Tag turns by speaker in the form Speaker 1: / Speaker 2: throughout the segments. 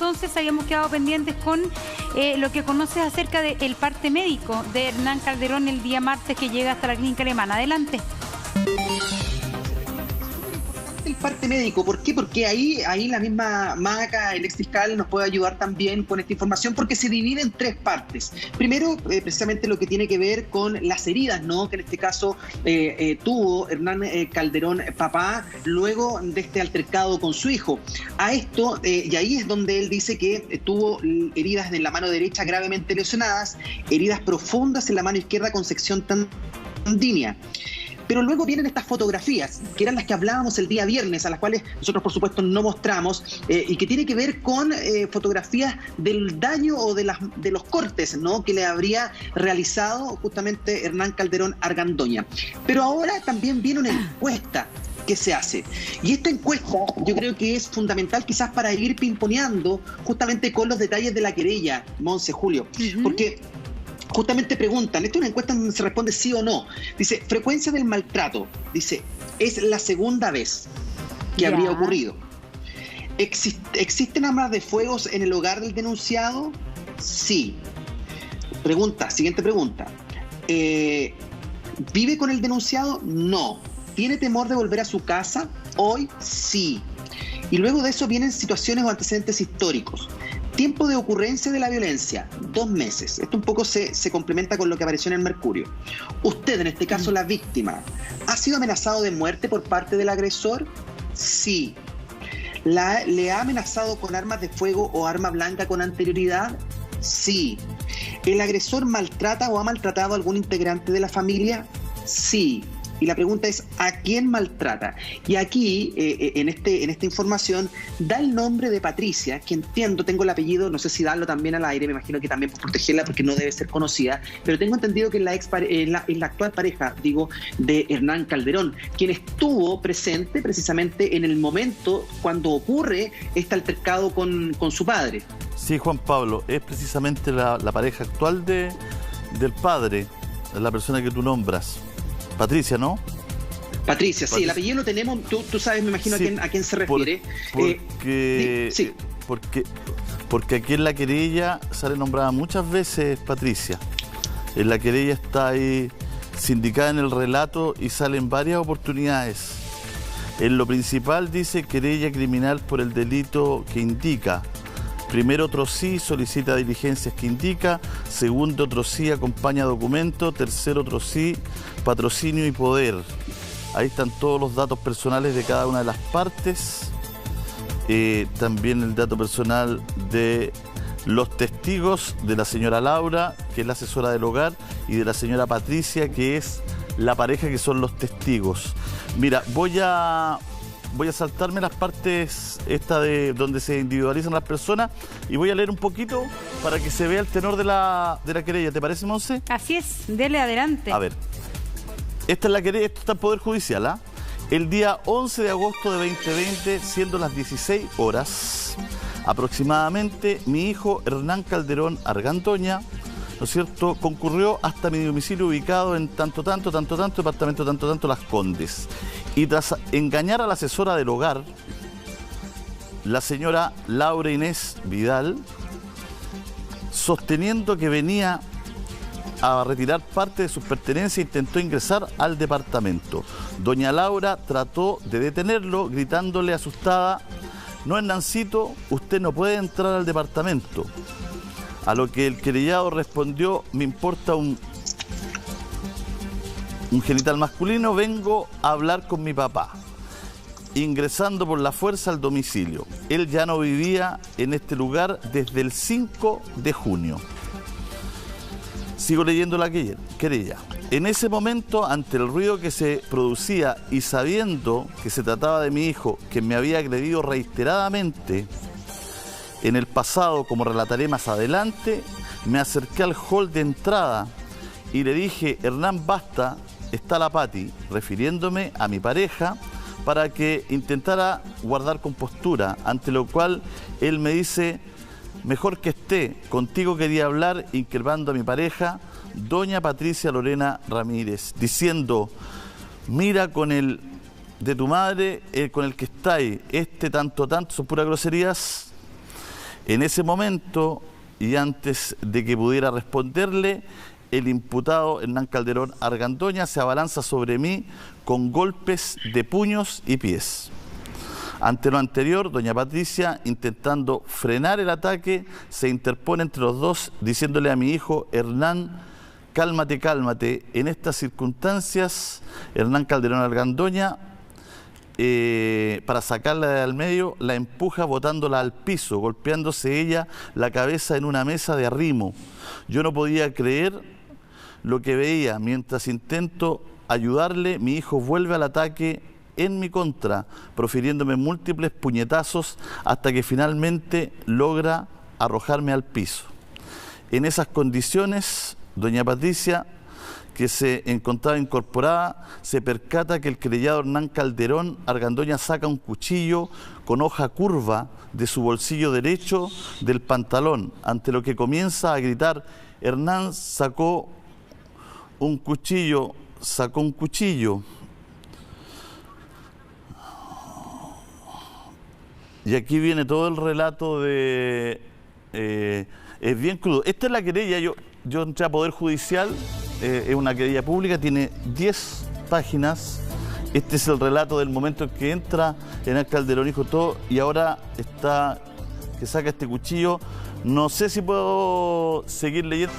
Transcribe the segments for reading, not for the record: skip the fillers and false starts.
Speaker 1: entonces habíamos quedado pendientes con lo que conoces acerca del parte médico de Hernán Calderón el día martes que llega hasta la clínica alemana. Adelante.
Speaker 2: El parte médico, ¿por qué? Porque ahí la misma Maca, el exfiscal, nos puede ayudar también con esta información, porque se divide en tres partes. Primero, precisamente lo que tiene que ver con las heridas, ¿no? Que en este caso tuvo Hernán Calderón papá luego de este altercado con su hijo. A esto, y ahí es donde él dice que tuvo heridas en la mano derecha gravemente lesionadas, heridas profundas en la mano izquierda con sección tendínea. Pero luego vienen estas fotografías, que eran las que hablábamos el día viernes, a las cuales nosotros, por supuesto, no mostramos, y que tiene que ver con fotografías del daño o de los cortes, ¿no?, que le habría realizado justamente Hernán Calderón Argandoña. Pero ahora también viene una encuesta que se hace. Y esta encuesta yo creo que es fundamental quizás para ir pimponeando justamente con los detalles de la querella, Monse, Julio, porque justamente preguntan, esta es una encuesta donde se responde sí o no. Dice, frecuencia del maltrato. Dice, es la segunda vez que habría ocurrido. ¿Existen armas de fuego en el hogar del denunciado? Sí. Siguiente pregunta. ¿Vive con el denunciado? No. ¿Tiene temor de volver a su casa? Hoy sí. Y luego de eso vienen situaciones o antecedentes históricos. Tiempo de ocurrencia de la violencia, 2 meses. Esto un poco se complementa con lo que apareció en el Mercurio. Usted, en este caso la víctima, ¿ha sido amenazado de muerte por parte del agresor? Sí. ¿Le ha amenazado con armas de fuego o arma blanca con anterioridad? Sí. ¿El agresor maltrata o ha maltratado a algún integrante de la familia? Sí. Y la pregunta es, ¿a quién maltrata? Y aquí, en esta información, da el nombre de Patricia, que entiendo, tengo el apellido, no sé si darlo también al aire, me imagino que también por protegerla porque no debe ser conocida, pero tengo entendido que es la actual pareja, de Hernán Calderón, quien estuvo presente precisamente en el momento cuando ocurre este altercado con su padre.
Speaker 3: Sí, Juan Pablo, es precisamente la pareja actual del padre, la persona que tú nombras. Patricia, ¿no?
Speaker 2: Patricia, sí, el apellido lo tenemos, tú sabes, me imagino, sí, a quién se refiere.
Speaker 3: Porque aquí en la querella sale nombrada muchas veces Patricia. En la querella está ahí sindicada en el relato y salen varias oportunidades. En lo principal dice querella criminal por el delito que indica. Primero, otro sí, solicita diligencias que indica. Segundo, otro sí, acompaña documento. Tercero, otro sí, patrocinio y poder. Ahí están todos los datos personales de cada una de las partes. También el dato personal de los testigos, de la señora Laura, que es la asesora del hogar, y de la señora Patricia, que es la pareja, que son los testigos. Mira, voy a saltarme las partes de donde se individualizan las personas y voy a leer un poquito para que se vea el tenor de la querella. ¿Te parece, Monse?
Speaker 1: Así es, dele adelante.
Speaker 3: A ver, esta es la querella, esto está en Poder Judicial, ¿ah? El día 11 de agosto de 2020, siendo las 16 horas aproximadamente, mi hijo Hernán Calderón Argandoña, ¿no es cierto?, concurrió hasta mi domicilio ubicado en tanto, departamento tanto, Las Condes. Y tras engañar a la asesora del hogar, la señora Laura Inés Vidal, sosteniendo que venía a retirar parte de sus pertenencias, intentó ingresar al departamento. Doña Laura trató de detenerlo, gritándole asustada, no, Hernancito, usted no puede entrar al departamento. A lo que el querellado respondió, me importa un genital masculino, vengo a hablar con mi papá. Ingresando por la fuerza al domicilio. Él ya no vivía en este lugar desde el 5 de junio. Sigo leyendo la querella. En ese momento, ante el ruido que se producía y sabiendo que se trataba de mi hijo, que me había agredido reiteradamente en el pasado, como relataré más adelante, me acerqué al hall de entrada y le dije, Hernán, basta, está la Pati, refiriéndome a mi pareja, para que intentara guardar compostura, ante lo cual él me dice, mejor que esté, contigo quería hablar, increpando a mi pareja, doña Patricia Lorena Ramírez, diciendo, mira con el de tu madre, con el que está ahí, tanto, son puras groserías. En ese momento, y antes de que pudiera responderle, el imputado Hernán Calderón Argandoña se abalanza sobre mí con golpes de puños y pies. Ante lo anterior, doña Patricia, intentando frenar el ataque, se interpone entre los dos, diciéndole a mi hijo: Hernán, cálmate, cálmate. En estas circunstancias, Hernán Calderón Argandoña, para sacarla de al medio, la empuja botándola al piso, golpeándose ella la cabeza en una mesa de arrimo. Yo no podía creer lo que veía. Mientras intento ayudarle, mi hijo vuelve al ataque en mi contra, profiriéndome múltiples puñetazos hasta que finalmente logra arrojarme al piso. En esas condiciones, doña Patricia, que se encontraba incorporada, se percata que el querellado Hernán Calderón Argandoña saca un cuchillo con hoja curva de su bolsillo derecho del pantalón, ante lo que comienza a gritar: Hernán sacó un cuchillo, sacó un cuchillo. Y aquí viene todo el relato de... es bien crudo. Esta es la querella, yo entré a Poder Judicial, es una querella pública, tiene 10 páginas. Este es el relato del momento en que entra Hernán Calderón, hijo todo, y ahora está que saca este cuchillo. No sé si puedo seguir leyendo.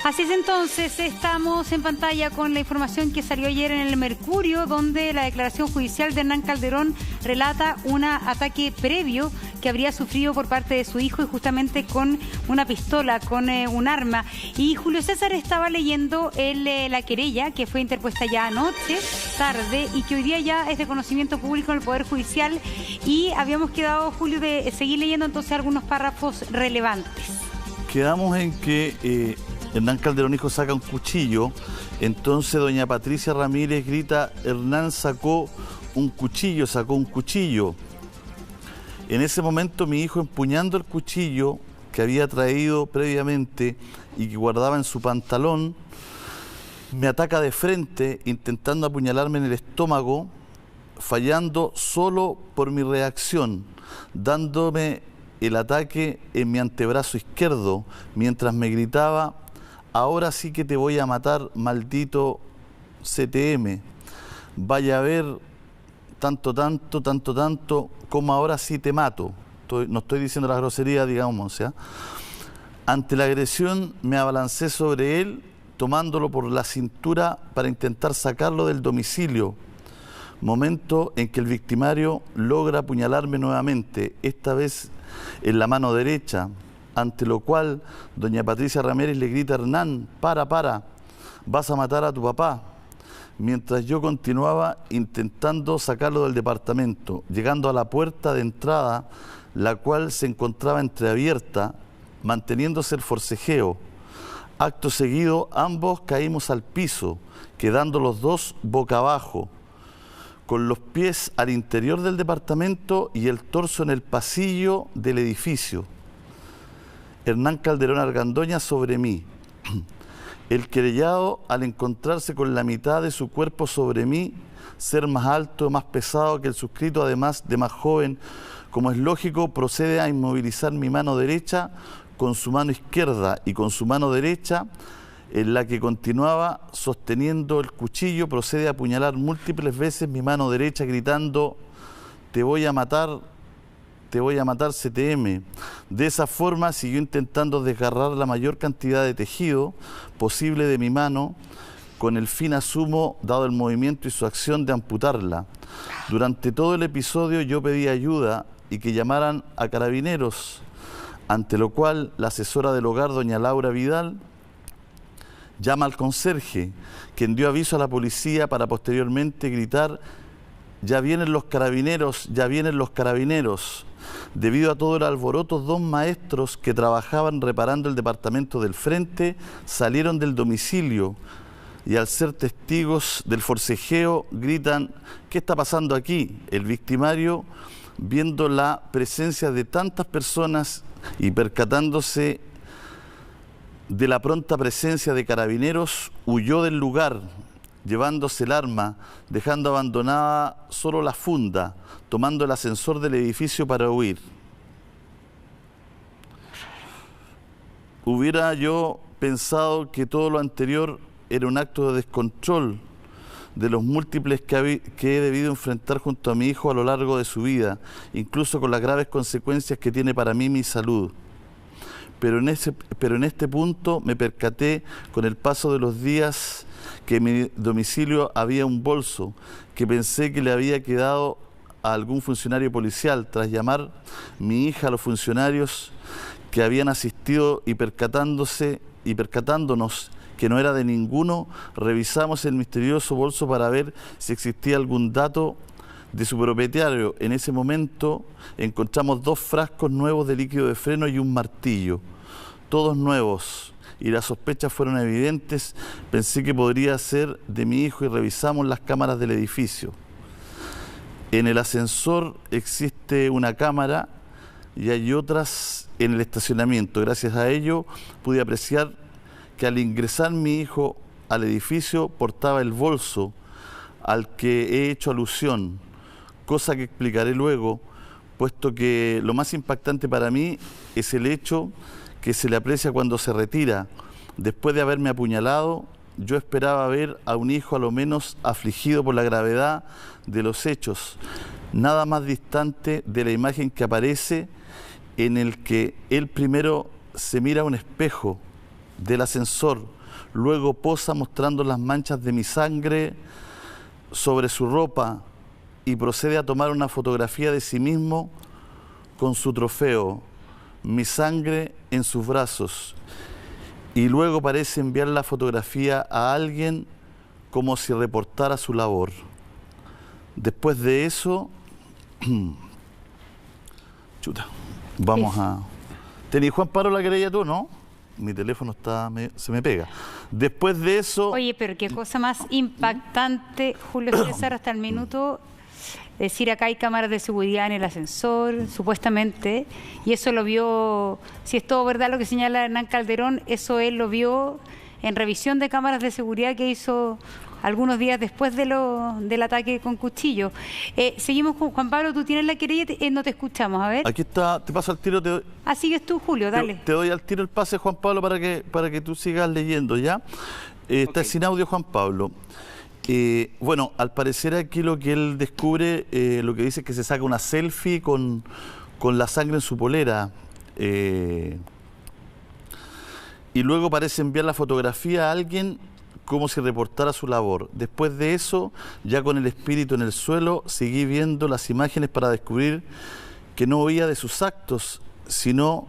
Speaker 1: Así es, entonces, estamos en pantalla con la información que salió ayer en el Mercurio, donde la declaración judicial de Hernán Calderón relata un ataque previo que habría sufrido por parte de su hijo, y justamente con una pistola, con un arma. Y Julio César estaba leyendo la querella que fue interpuesta ya anoche, tarde, y que hoy día ya es de conocimiento público en el Poder Judicial, y habíamos quedado, Julio, de seguir leyendo entonces algunos párrafos relevantes.
Speaker 3: Quedamos en que Hernán Calderón hijo saca un cuchillo, entonces doña Patricia Ramírez grita: Hernán sacó un cuchillo, sacó un cuchillo. En ese momento mi hijo, empuñando el cuchillo que había traído previamente y que guardaba en su pantalón, me ataca de frente, intentando apuñalarme en el estómago, fallando solo por mi reacción, dándome el ataque en mi antebrazo izquierdo, mientras me gritaba: ahora sí que te voy a matar, maldito CTM. Vaya a ver tanto, como ahora sí te mato. No estoy diciendo las groserías, digamos, ¿sí? Ante la agresión me abalancé sobre él, tomándolo por la cintura para intentar sacarlo del domicilio. Momento en que el victimario logra apuñalarme nuevamente, esta vez en la mano derecha. Ante lo cual, doña Patricia Ramírez le grita: Hernán, para, vas a matar a tu papá. Mientras yo continuaba intentando sacarlo del departamento, llegando a la puerta de entrada, la cual se encontraba entreabierta, manteniéndose el forcejeo. Acto seguido, ambos caímos al piso, quedando los dos boca abajo, con los pies al interior del departamento y el torso en el pasillo del edificio. Hernán Calderón Argandoña sobre mí. El querellado, al encontrarse con la mitad de su cuerpo sobre mí, ser más alto, más pesado que el suscrito, además de más joven, como es lógico, procede a inmovilizar mi mano derecha con su mano izquierda, y con su mano derecha, en la que continuaba sosteniendo el cuchillo, procede a apuñalar múltiples veces mi mano derecha, gritando: te voy a matar, CTM. De esa forma siguió intentando desgarrar la mayor cantidad de tejido posible de mi mano, con el fin, asumo, dado el movimiento y su acción, de amputarla. Durante todo el episodio yo pedí ayuda y que llamaran a carabineros, ante lo cual la asesora del hogar, doña Laura Vidal, llama al conserje, quien dio aviso a la policía para posteriormente gritar: ya vienen los carabineros, ya vienen los carabineros. Debido a todo el alboroto, dos maestros que trabajaban reparando el departamento del frente salieron del domicilio y, al ser testigos del forcejeo, gritan: ¿qué está pasando aquí? El victimario, viendo la presencia de tantas personas y percatándose de la pronta presencia de carabineros, huyó del lugar, llevándose el arma, dejando abandonada solo la funda, tomando el ascensor del edificio para huir. hubiera yo pensado que todo lo anterior era un acto de descontrol de los múltiples que he debido enfrentar junto a mi hijo a lo largo de su vida, incluso con las graves consecuencias que tiene para mí mi salud. Pero en este punto me percaté con el paso de los días que en mi domicilio había un bolso que pensé que le había quedado a algún funcionario policial. Tras llamar mi hija a los funcionarios que habían asistido y percatándonos que no era de ninguno, revisamos el misterioso bolso para ver si existía algún dato de su propietario. En ese momento encontramos 2 frascos nuevos de líquido de freno y un martillo, todos nuevos, y las sospechas fueron evidentes. Pensé que podría ser de mi hijo y revisamos las cámaras del edificio. En el ascensor existe una cámara y hay otras en el estacionamiento. Gracias a ello pude apreciar que al ingresar mi hijo al edificio portaba el bolso al que he hecho alusión, cosa que explicaré luego, puesto que lo más impactante para mí es el hecho que se le aprecia cuando se retira. Después de haberme apuñalado, yo esperaba ver a un hijo a lo menos afligido por la gravedad de los hechos, nada más distante de la imagen que aparece en el que él primero se mira a un espejo del ascensor, luego posa mostrando las manchas de mi sangre sobre su ropa y procede a tomar una fotografía de sí mismo con su trofeo, mi sangre en sus brazos, y luego parece enviar la fotografía a alguien como si reportara su labor. Después de eso, chuta, vamos a... ¿Tenís, Juan Pablo, la querella tú, no? Mi teléfono se me pega. Después de eso...
Speaker 1: Oye, pero qué cosa más impactante, Julio César, hasta el minuto. Decir, acá hay cámaras de seguridad en el ascensor, supuestamente, y eso lo vio, si es todo verdad lo que señala Hernán Calderón, eso él lo vio en revisión de cámaras de seguridad que hizo algunos días después del ataque con cuchillo. Seguimos con Juan Pablo, tú tienes la querella, no te escuchamos, a ver.
Speaker 3: Aquí está, te paso al tiro.
Speaker 1: Sigues tú, Julio, dale.
Speaker 3: Te doy al tiro el pase, Juan Pablo, para que tú sigas leyendo, ¿ya? Está sin audio, Juan Pablo. Bueno, al parecer aquí lo que él descubre, lo que dice es que se saca una selfie con la sangre en su polera. Y luego parece enviar la fotografía a alguien como si reportara su labor. Después de eso, ya con el espíritu en el suelo, seguí viendo las imágenes para descubrir que no huía de sus actos, sino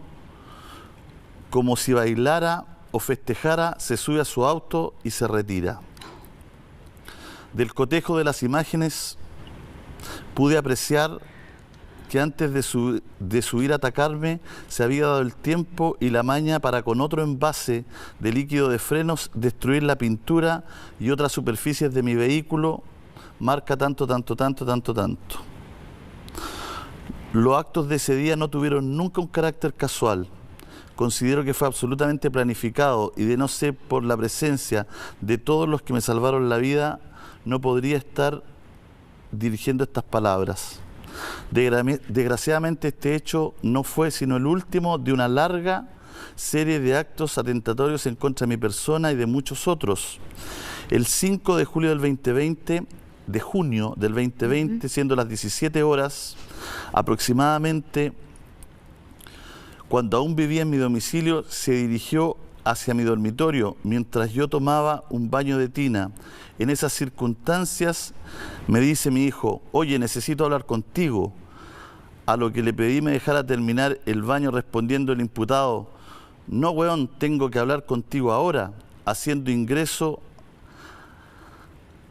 Speaker 3: como si bailara o festejara, se sube a su auto y se retira. Del cotejo de las imágenes pude apreciar que antes de subir a atacarme se había dado el tiempo y la maña para con otro envase de líquido de frenos destruir la pintura y otras superficies de mi vehículo, marca tanto. Los actos de ese día no tuvieron nunca un carácter casual. Considero que fue absolutamente planificado y de no ser por la presencia de todos los que me salvaron la vida, no podría estar dirigiendo estas palabras. Desgraciadamente este hecho no fue sino el último de una larga serie de actos atentatorios en contra de mi persona y de muchos otros. El 5 de julio del 2020, de junio del 2020, siendo las 17 horas aproximadamente, cuando aún vivía en mi domicilio, se dirigió hacia mi dormitorio mientras yo tomaba un baño de tina. En esas circunstancias me dice mi hijo: oye, necesito hablar contigo. A lo que le pedí me dejara terminar el baño, respondiendo el imputado: no, weón, tengo que hablar contigo ahora. Haciendo ingreso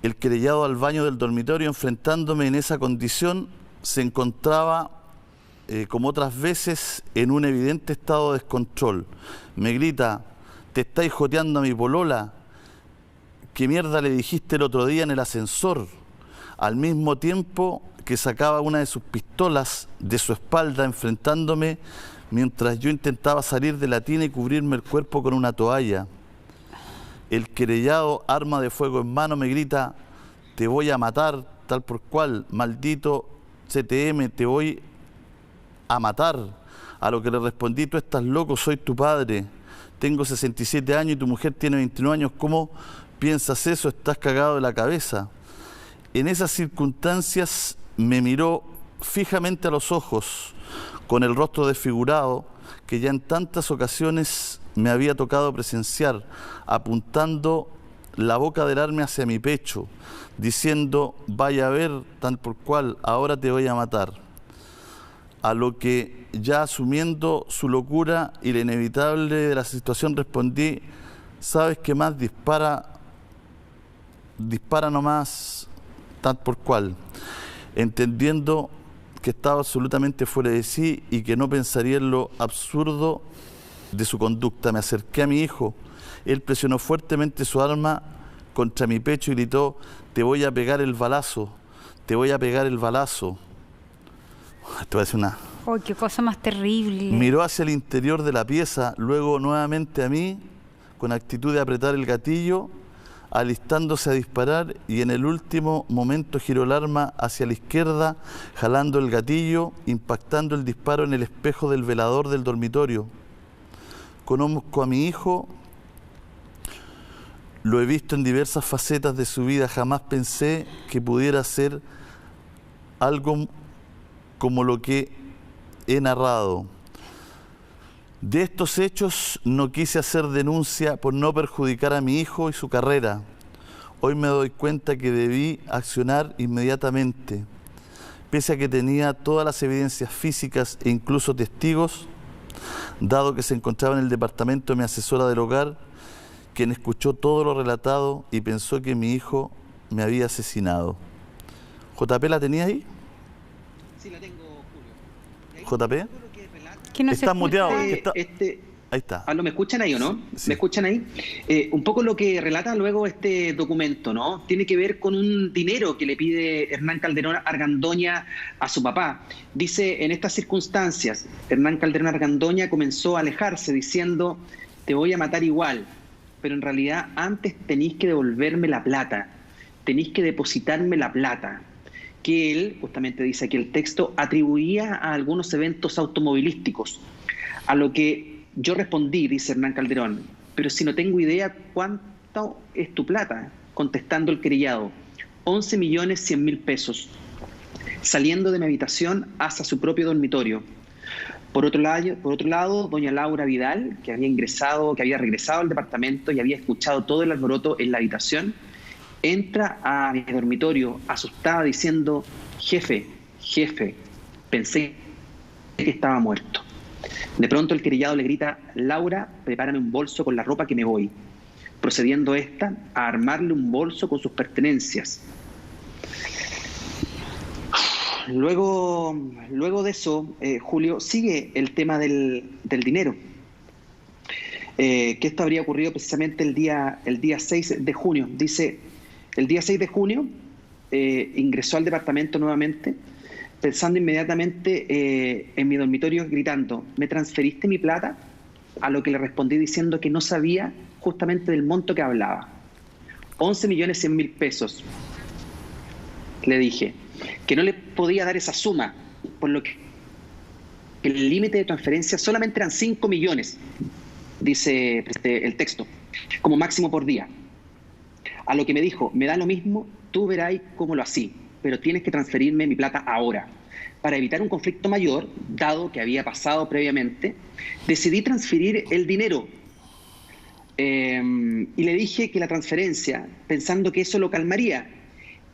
Speaker 3: el querellado al baño del dormitorio, enfrentándome en esa condición, se encontraba, como otras veces, en un evidente estado de descontrol. Me grita: ¿te estáis joteando a mi polola? ¿Qué mierda le dijiste el otro día en el ascensor? Al mismo tiempo que sacaba una de sus pistolas de su espalda, enfrentándome mientras yo intentaba salir de la tina y cubrirme el cuerpo con una toalla. El querellado, arma de fuego en mano, me grita: te voy a matar, tal por cual, maldito CTM, te voy a matar. A lo que le respondí: tú estás loco, soy tu padre. tengo 67 años y tu mujer tiene 21 años, ¿cómo piensas eso? Estás cagado de la cabeza. En esas circunstancias me miró fijamente a los ojos, con el rostro desfigurado, que ya en tantas ocasiones me había tocado presenciar, apuntando la boca del arma hacia mi pecho, diciendo, vaya a ver, tal por cual, ahora te voy a matar. A lo que, ya asumiendo su locura y la inevitable de la situación, respondí, ¿sabes qué más? Dispara nomás, tal por cual, entendiendo que estaba absolutamente fuera de sí y que no pensaría en lo absurdo de su conducta. Me acerqué a mi hijo. Él presionó fuertemente su arma contra mi pecho y gritó, te voy a pegar el balazo, te voy a pegar el balazo. Esto va a ser una...
Speaker 1: ¡Oh, qué cosa más terrible!
Speaker 3: Miró hacia el interior de la pieza, luego nuevamente a mí, con actitud de apretar el gatillo, alistándose a disparar, y en el último momento giró el arma hacia la izquierda, jalando el gatillo, impactando el disparo en el espejo del velador del dormitorio. Conozco a mi hijo, lo he visto en diversas facetas de su vida, jamás pensé que pudiera ser algo como lo que he narrado. De estos hechos no quise hacer denuncia por no perjudicar a mi hijo y su carrera. Hoy me doy cuenta que debí accionar inmediatamente. Pese a que tenía todas las evidencias físicas e incluso testigos, dado que se encontraba en el departamento de mi asesora del hogar, quien escuchó todo lo relatado y pensó que mi hijo me había asesinado. ¿JP la tenía ahí?
Speaker 2: Sí, la tengo, Julio.
Speaker 3: ¿JP?
Speaker 1: Que no
Speaker 3: está muteado.
Speaker 2: Ahí
Speaker 3: está.
Speaker 2: ¿Me escuchan ahí o no?
Speaker 3: Sí.
Speaker 2: ¿Me escuchan ahí? Un poco lo que relata luego este documento, ¿no? Tiene que ver con un dinero que le pide Hernán Calderón Argandoña a su papá. Dice, en estas circunstancias, Hernán Calderón Argandoña comenzó a alejarse diciendo, te voy a matar igual, pero en realidad antes tenéis que devolverme la plata, tenéis que depositarme la plata. Que él, justamente dice aquí el texto, atribuía a algunos eventos automovilísticos, a lo que yo respondí, dice Hernán Calderón, pero si no tengo idea cuánto es tu plata, contestando el querellado, 11.100.000 pesos, saliendo de mi habitación hacia su propio dormitorio. Por otro lado, doña Laura Vidal, que había regresado al departamento y había escuchado todo el alboroto en la habitación, entra a mi dormitorio asustada diciendo, jefe, pensé que estaba muerto. De pronto el querellado le grita, Laura, prepárame un bolso con la ropa que me voy, procediendo esta a armarle un bolso con sus pertenencias. Luego de eso, Julio, sigue el tema del dinero. Que esto habría ocurrido precisamente el día 6 de junio. Dice, el día 6 de junio ingresó al departamento nuevamente, pensando inmediatamente en mi dormitorio, gritando, ¿me transferiste mi plata? A lo que le respondí diciendo que no sabía justamente del monto que hablaba. 11.100.000 pesos. Le dije que no le podía dar esa suma, por lo que el límite de transferencia solamente eran 5 millones, dice el texto, como máximo por día. A lo que me dijo, me da lo mismo, tú verás cómo lo así, pero tienes que transferirme mi plata ahora. Para evitar un conflicto mayor, dado que había pasado previamente, decidí transferir el dinero. Y le dije que la transferencia, pensando que eso lo calmaría.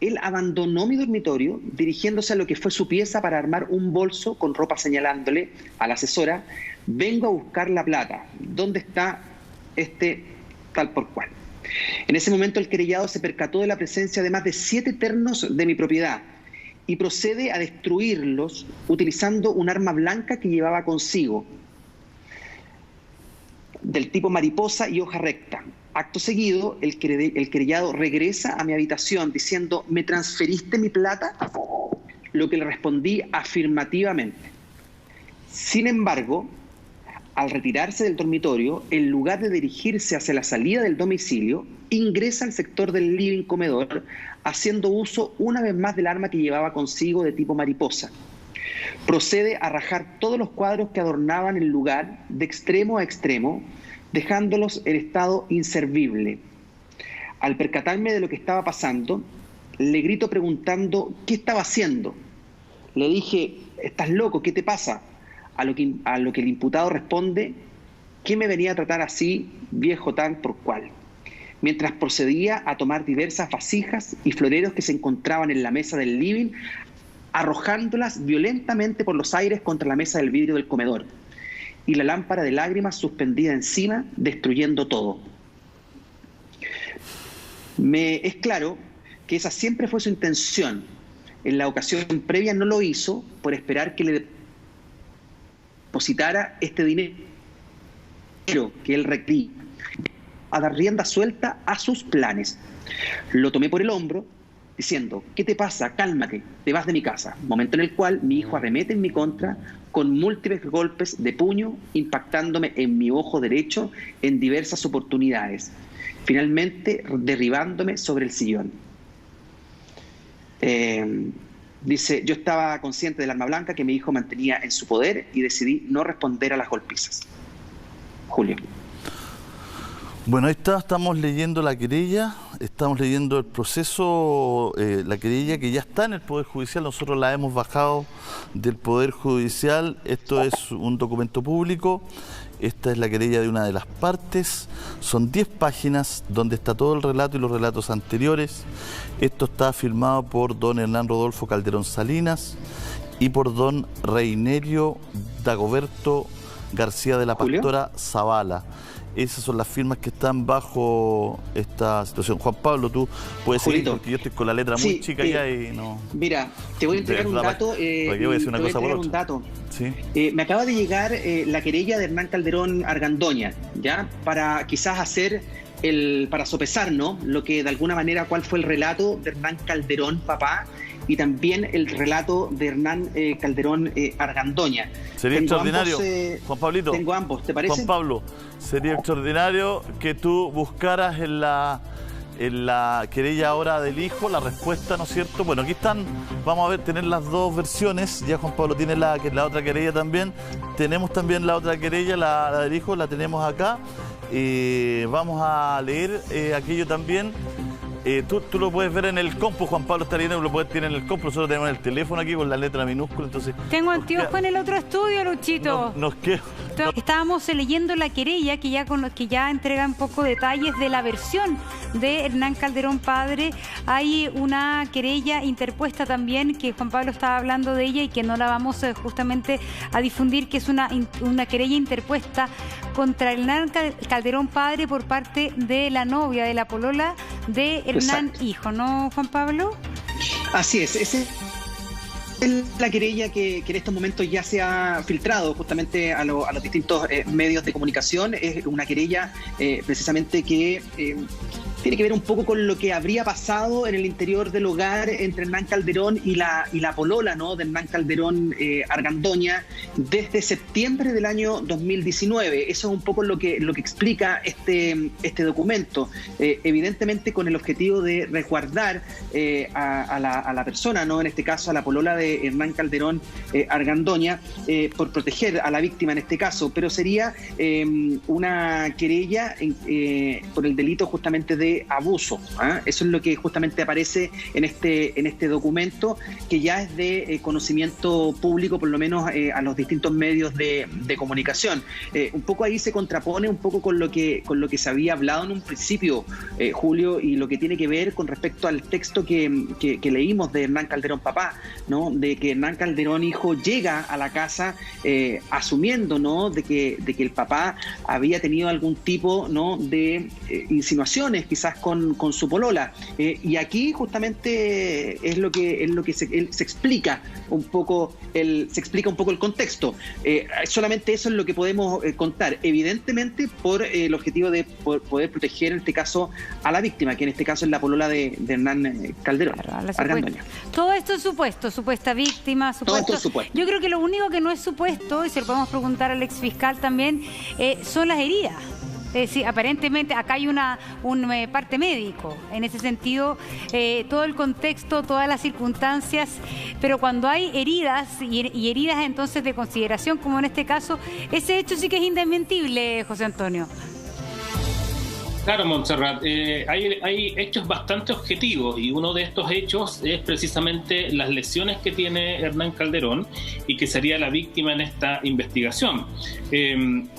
Speaker 2: Él abandonó mi dormitorio, dirigiéndose a lo que fue su pieza para armar un bolso con ropa, señalándole a la asesora, vengo a buscar la plata, ¿dónde está tal por cual? En ese momento el querellado se percató de la presencia de más de 7 ternos de mi propiedad y procede a destruirlos utilizando un arma blanca que llevaba consigo, del tipo mariposa y hoja recta. Acto seguido, el querellado regresa a mi habitación diciendo, ¿me transferiste mi plata? Lo que le respondí afirmativamente. Sin embargo, al retirarse del dormitorio, en lugar de dirigirse hacia la salida del domicilio, ingresa al sector del living comedor, haciendo uso una vez más del arma que llevaba consigo de tipo mariposa. Procede a rajar todos los cuadros que adornaban el lugar de extremo a extremo, dejándolos en estado inservible. Al percatarme de lo que estaba pasando, le grito preguntando qué estaba haciendo. Le dije, ¿estás loco? ¿Qué te pasa? A lo que el imputado responde, ¿qué me venía a tratar así, viejo tal por cual? Mientras procedía a tomar diversas vasijas y floreros que se encontraban en la mesa del living, arrojándolas violentamente por los aires contra la mesa del vidrio del comedor, y la lámpara de lágrimas suspendida encima, destruyendo todo. Me es claro que esa siempre fue su intención. En la ocasión previa no lo hizo por esperar que le depositara este dinero que él requería, a dar rienda suelta a sus planes. Lo tomé por el hombro diciendo, ¿qué te pasa? Cálmate, te vas de mi casa. Momento en el cual mi hijo arremete en mi contra con múltiples golpes de puño, impactándome en mi ojo derecho en diversas oportunidades, finalmente derribándome sobre el sillón. Dice, yo estaba consciente del arma blanca que mi hijo mantenía en su poder y decidí no responder a las golpizas. Julio.
Speaker 3: Bueno, ahí está, estamos leyendo la querella, estamos leyendo el proceso, la querella que ya está en el Poder Judicial, nosotros la hemos bajado del Poder Judicial, esto es un documento público, esta es la querella de una de las partes, son 10 páginas donde está todo el relato y los relatos anteriores, esto está firmado por don Hernán Rodolfo Calderón Salinas y por don Reinerio Dagoberto García de la Pastora Zavala. Esas son las firmas que están bajo esta situación. Juan Pablo, tú puedes seguir porque yo estoy con la letra muy chica ya y no...
Speaker 2: Mira, te voy a entregar un dato.
Speaker 3: ¿Sí?
Speaker 2: Me acaba de llegar la querella de Hernán Calderón Argandoña, ¿ya? Para quizás hacer para sopesar, ¿no? Lo que de alguna manera, cuál fue el relato de Hernán Calderón, papá, y también el relato de Hernán Calderón Argandoña.
Speaker 3: Sería extraordinario, Juan Pablito.
Speaker 2: Tengo ambos, ¿te parece?
Speaker 3: Juan Pablo, sería extraordinario que tú buscaras en la querella ahora del hijo la respuesta, ¿no es cierto? Bueno, aquí están, vamos a ver, tener las dos versiones. Ya Juan Pablo tiene la otra querella también. Tenemos también la otra querella, la del hijo, la tenemos acá. Vamos a leer aquello también. Tú lo puedes ver en el compu, Juan Pablo está leyendo, lo puedes tener en el compu, nosotros tenemos el teléfono aquí con la letra minúscula, entonces...
Speaker 1: Tengo anteojo en el otro estudio, Luchito. Estábamos leyendo la querella que ya entrega un poco detalles de la versión de Hernán Calderón padre. Hay una querella interpuesta también, que Juan Pablo estaba hablando de ella y que no la vamos justamente a difundir, que es una querella interpuesta contra Hernán Calderón padre por parte de la novia, de la polola de Hernán hijo, ¿no, Juan Pablo?
Speaker 2: Así es, ese es la querella que en estos momentos ya se ha filtrado justamente a los distintos medios de comunicación. Es una querella precisamente que tiene que ver un poco con lo que habría pasado en el interior del hogar entre Hernán Calderón y la polola, ¿no?, de Hernán Calderón Argandoña desde septiembre del año 2019. Eso es un poco lo que explica este documento, evidentemente con el objetivo de resguardar a la persona, ¿no?, en este caso a la polola de Hernán Calderón Argandoña, por proteger a la víctima en este caso, pero sería una querella por el delito justamente de abuso. Eso es lo que justamente aparece en este documento, que ya es de conocimiento público, por lo menos a los distintos medios de comunicación. Un poco ahí se contrapone un poco con lo que se había hablado en un principio, Julio, y lo que tiene que ver con respecto al texto que leímos de Hernán Calderón papá, ¿no?, de que Hernán Calderón hijo llega a la casa asumiendo, ¿no?, de que el papá había tenido algún tipo, ¿no?, de insinuaciones quizás con su polola, y aquí justamente es lo que se explica un poco el contexto. Solamente eso es lo que podemos contar, evidentemente por el objetivo de poder proteger en este caso a la víctima, que en este caso es la polola de Hernán Calderón Argandoña.
Speaker 1: Todo esto es supuesta víctima, supuesto.
Speaker 2: Todo esto es supuesto.
Speaker 1: Yo creo que lo único que no es supuesto, y se lo podemos preguntar al exfiscal también, son las heridas. Sí, aparentemente acá hay un parte médico, en ese sentido, todo el contexto, todas las circunstancias, pero cuando hay heridas y heridas entonces de consideración, como en este caso, ese hecho sí que es indesmentible, José Antonio.
Speaker 4: Claro, Montserrat, hay hechos bastante objetivos y uno de estos hechos es precisamente las lesiones que tiene Hernán Calderón y que sería la víctima en esta investigación.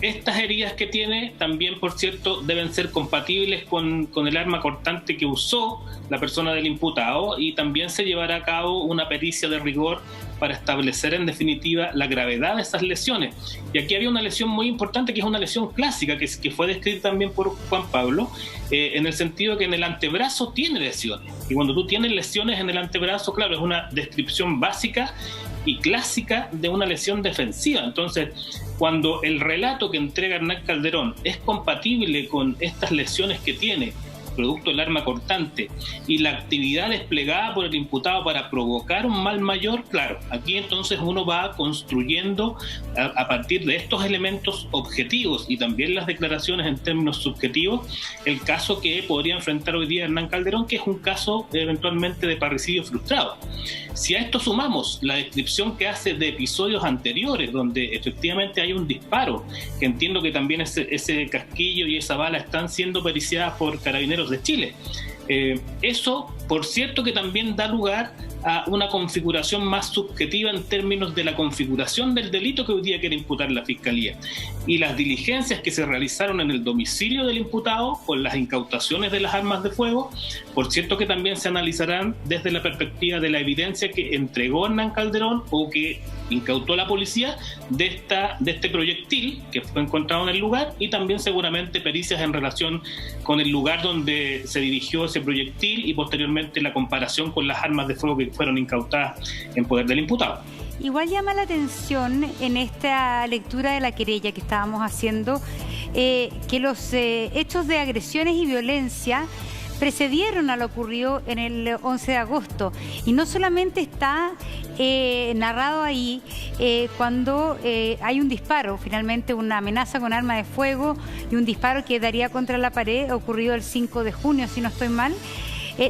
Speaker 4: Estas heridas que tiene también, por cierto, deben ser compatibles con el arma cortante que usó la persona del imputado, y también se llevará a cabo una pericia de rigor para establecer en definitiva la gravedad de esas lesiones. Y aquí había una lesión muy importante, que es una lesión clásica, que fue descrita también por Juan Pablo, en el sentido que en el antebrazo tiene lesiones. Y cuando tú tienes lesiones en el antebrazo, claro, es una descripción básica y clásica de una lesión defensiva. Entonces, cuando el relato que entrega Hernán Calderón es compatible con estas lesiones que tiene, producto del arma cortante, y la actividad desplegada por el imputado para provocar un mal mayor, claro, aquí entonces uno va construyendo a partir de estos elementos objetivos y también las declaraciones en términos subjetivos, el caso que podría enfrentar hoy día Hernán Calderón, que es un caso eventualmente de parricidio frustrado. Si a esto sumamos la descripción que hace de episodios anteriores, donde efectivamente hay un disparo, que entiendo que también ese casquillo y esa bala están siendo periciadas por Carabineros de Chile. Eso, por cierto, que también da lugar a una configuración más subjetiva en términos de la configuración del delito que hoy día quiere imputar la Fiscalía. Y las diligencias que se realizaron en el domicilio del imputado con las incautaciones de las armas de fuego, por cierto que también se analizarán desde la perspectiva de la evidencia que entregó Hernán Calderón o que incautó la policía de este proyectil que fue encontrado en el lugar, y también seguramente pericias en relación con el lugar donde se dirigió ese proyectil y posteriormente la comparación con las armas de fuego que fueron incautadas en poder del imputado.
Speaker 1: Igual llama la atención en esta lectura de la querella que estábamos haciendo que los hechos de agresiones y violencia precedieron a lo ocurrido en el 11 de agosto. Y no solamente está narrado ahí cuando hay un disparo, finalmente una amenaza con arma de fuego y un disparo que daría contra la pared, ocurrido el 5 de junio, si no estoy mal,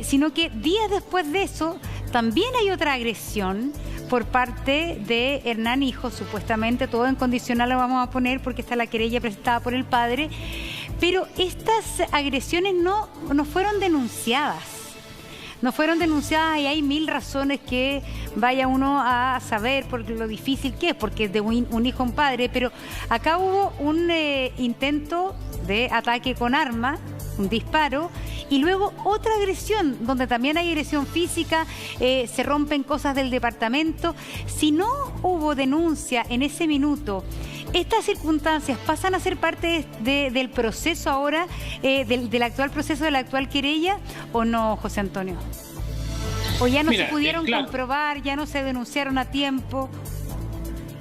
Speaker 1: sino que días después de eso también hay otra agresión por parte de Hernán Hijo, supuestamente, todo en condicional lo vamos a poner porque está la querella presentada por el padre, pero estas agresiones no fueron denunciadas. No fueron denunciadas y hay mil razones que vaya uno a saber por lo difícil que es, porque es de un hijo a un padre, pero acá hubo un intento de ataque con arma, un disparo, y luego otra agresión, donde también hay agresión física, se rompen cosas del departamento. Si no hubo denuncia en ese minuto, ¿estas circunstancias pasan a ser parte del proceso ahora, del actual proceso, de la actual querella, o no, José Antonio? ¿O ya no se pudieron comprobar, ya no se denunciaron a tiempo?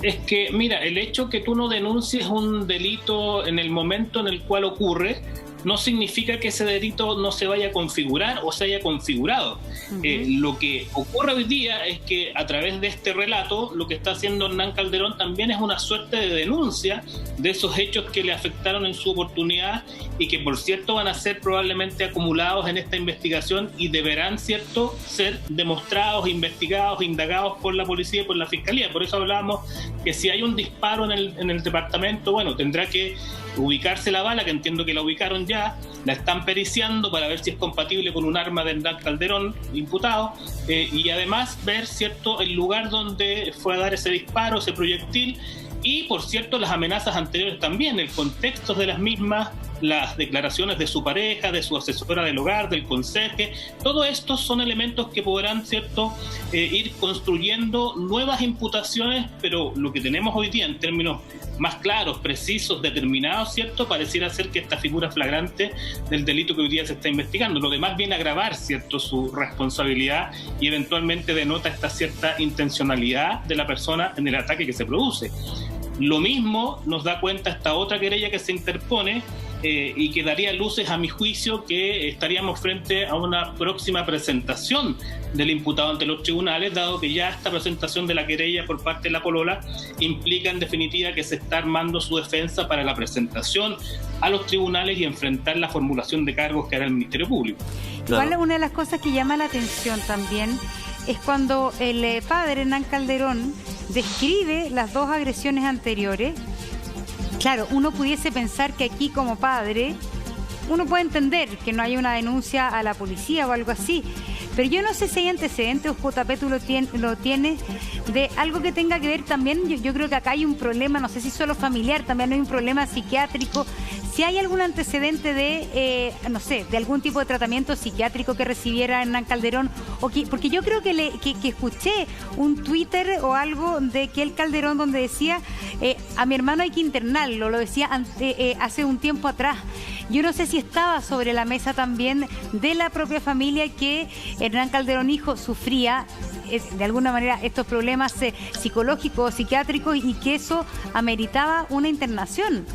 Speaker 4: Es que, mira, el hecho que tú no denuncies un delito en el momento en el cual ocurre no significa que ese delito no se vaya a configurar o se haya configurado. Lo que ocurre hoy día es que a través de este relato lo que está haciendo Hernán Calderón también es una suerte de denuncia de esos hechos que le afectaron en su oportunidad y que, por cierto, van a ser probablemente acumulados en esta investigación y deberán, cierto, ser demostrados, investigados, indagados por la policía y por la fiscalía. Por eso hablábamos que si hay un disparo en el departamento, bueno, tendrá que ubicarse la bala, que entiendo que la ubicaron ya, la están periciando para ver si es compatible con un arma de Hernán Calderón, imputado, y además ver, cierto, el lugar donde fue a dar ese disparo, ese proyectil, y, por cierto, las amenazas anteriores también, el contexto de las mismas, las declaraciones de su pareja, de su asesora del hogar, del conserje. Todo esto son elementos que podrán, cierto, ir construyendo nuevas imputaciones, pero lo que tenemos hoy día en términos más claros, precisos, determinados, cierto, pareciera ser que esta figura flagrante del delito que hoy día se está investigando. Lo demás viene a agravar, cierto, su responsabilidad y eventualmente denota esta cierta intencionalidad de la persona en el ataque que se produce. Lo mismo nos da cuenta esta otra querella que se interpone y que daría luces, a mi juicio, que estaríamos frente a una próxima presentación del imputado ante los tribunales, dado que ya esta presentación de la querella por parte de la polola implica en definitiva que se está armando su defensa para la presentación a los tribunales y enfrentar la formulación de cargos que hará el Ministerio Público.
Speaker 1: Claro. Igual una de las cosas que llama la atención también es cuando el padre Hernán Calderón describe las dos agresiones anteriores. Claro, uno pudiese pensar que aquí como padre uno puede entender que no haya una denuncia a la policía o algo así, pero yo no sé si hay antecedentes, o JP tú lo tienes, de algo que tenga que ver también. Yo creo que acá hay un problema, no sé si solo familiar, también hay un problema psiquiátrico. Si hay algún antecedente de, no sé, de algún tipo de tratamiento psiquiátrico que recibiera Hernán Calderón, porque yo creo que escuché un Twitter o algo de que el Calderón donde decía, a mi hermano hay que internarlo, lo decía hace un tiempo atrás. Yo no sé si estaba sobre la mesa también de la propia familia que Hernán Calderón hijo sufría de alguna manera estos problemas psicológicos, psiquiátricos, y que eso ameritaba una internación.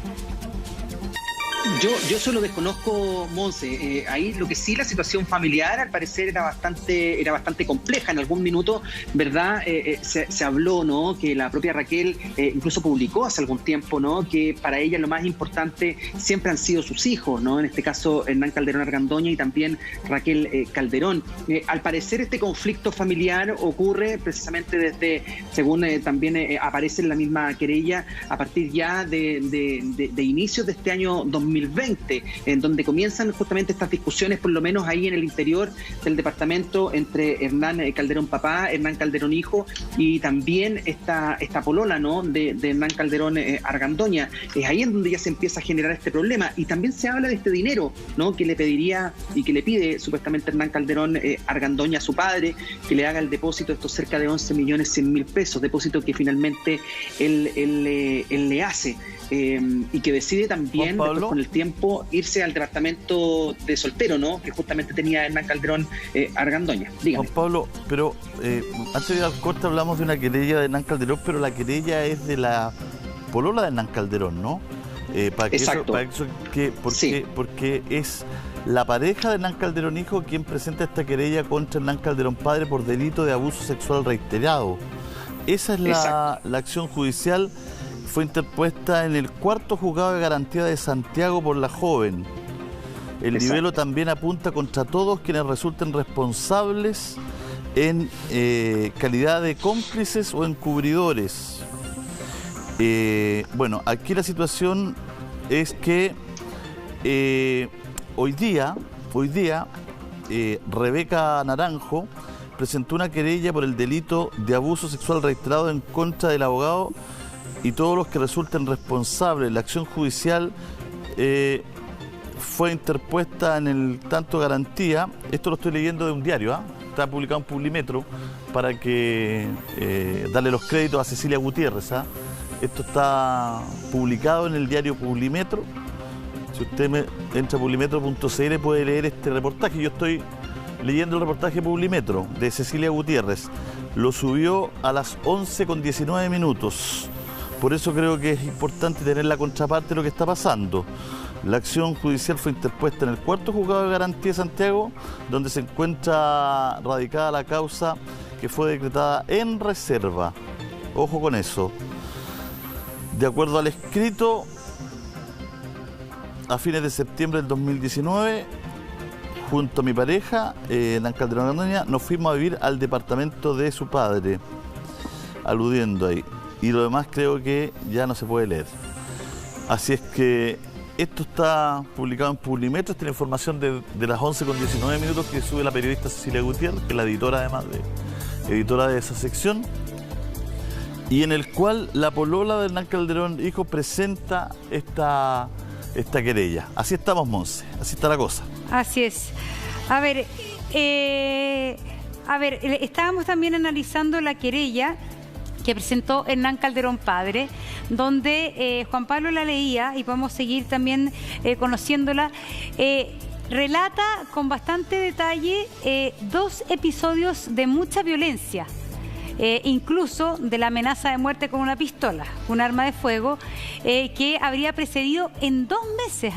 Speaker 2: Yo solo desconozco, Monse. Ahí lo que sí, la situación familiar al parecer era bastante compleja. En algún minuto, ¿verdad? Se habló, ¿no? Que la propia Raquel incluso publicó hace algún tiempo, ¿no? Que para ella lo más importante siempre han sido sus hijos, ¿no? En este caso, Hernán Calderón Argandoña y también Raquel Calderón. Al parecer este conflicto familiar ocurre precisamente desde, según también aparece en la misma querella, a partir ya de inicios de este año 2020, en donde comienzan justamente estas discusiones, por lo menos ahí en el interior del departamento, entre Hernán Calderón papá, Hernán Calderón hijo, y también esta polola, ¿no? de Hernán Calderón Argandoña. Es ahí en donde ya se empieza a generar este problema, y también se habla de este dinero, ¿no? Que le pediría y que le pide supuestamente Hernán Calderón Argandoña a su padre, que le haga el depósito de estos cerca de 11.100.000 pesos, depósito que finalmente él le hace. Y que decide también después, con el tiempo, irse al departamento de soltero, ¿no? Que justamente tenía Hernán Calderón Argandoña. Dígame.
Speaker 3: Juan Pablo, pero antes de ir al corte hablamos de una querella de Hernán Calderón, pero la querella es de la polola de Hernán Calderón, ¿no?
Speaker 2: Exacto.
Speaker 3: Porque es la pareja de Hernán Calderón hijo quien presenta esta querella contra Hernán Calderón padre por delito de abuso sexual reiterado. Esa es la acción judicial. Fue interpuesta en el 4º juzgado de garantía de Santiago por la joven. El libelo también apunta contra todos quienes resulten responsables en calidad de cómplices o encubridores. Bueno, aquí la situación es que hoy día Rebeca Naranjo presentó una querella por el delito de abuso sexual reiterado en contra del abogado y todos los que resulten responsables. La acción judicial fue interpuesta en el tanto garantía. Esto lo estoy leyendo de un diario, está publicado en Publimetro, para que darle los créditos a Cecilia Gutiérrez. Esto está publicado en el diario Publimetro. Si usted entra a publimetro.cl puede leer este reportaje. Yo estoy leyendo el reportaje Publimetro de Cecilia Gutiérrez. Lo subió a las 11:19. Por eso creo que es importante tener la contraparte de lo que está pasando. La acción judicial fue interpuesta en el 4º juzgado de garantía de Santiago, donde se encuentra radicada la causa que fue decretada en reserva. Ojo con eso. De acuerdo al escrito, a fines de septiembre del 2019, junto a mi pareja, Hernán Calderón Argandoña, nos fuimos a vivir al departamento de su padre, aludiendo ahí. Y lo demás creo que ya no se puede leer. Así es que esto está publicado en Publimetro. Esta es la información de las 11:19 que sube la periodista Cecilia Gutiérrez, que es la editora además de esa sección, y en el cual la polola de Hernán Calderón hijo presenta esta querella. Así estamos, Monse, así está la cosa.
Speaker 1: Así es. A ver, estábamos también analizando la querella que presentó Hernán Calderón padre, donde Juan Pablo la leía y podemos seguir también conociéndola. Relata con bastante detalle 2 episodios de mucha violencia, incluso de la amenaza de muerte con una pistola, un arma de fuego, que habría precedido en 2 meses.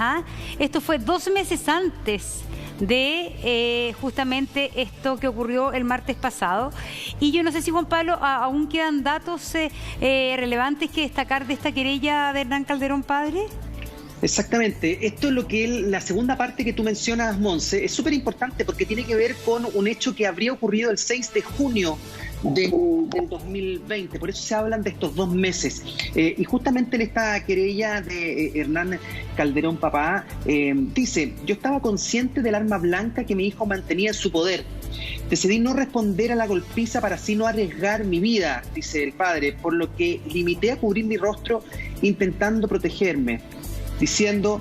Speaker 1: Esto fue 2 meses antes de justamente esto que ocurrió el martes pasado. Y yo no sé si, Juan Pablo, aún quedan datos relevantes que destacar de esta querella de Hernán Calderón padre.
Speaker 2: Exactamente. Esto es lo que la segunda parte que tú mencionas, Monse, es súper importante porque tiene que ver con un hecho que habría ocurrido el 6 de junio del 2020. Por eso se hablan de estos 2 meses. Y justamente en esta querella de Hernán Calderón papá, dice: yo estaba consciente del arma blanca que mi hijo mantenía en su poder. Decidí no responder a la golpiza para así no arriesgar mi vida, dice el padre, por lo que limité a cubrir mi rostro intentando protegerme, diciendo: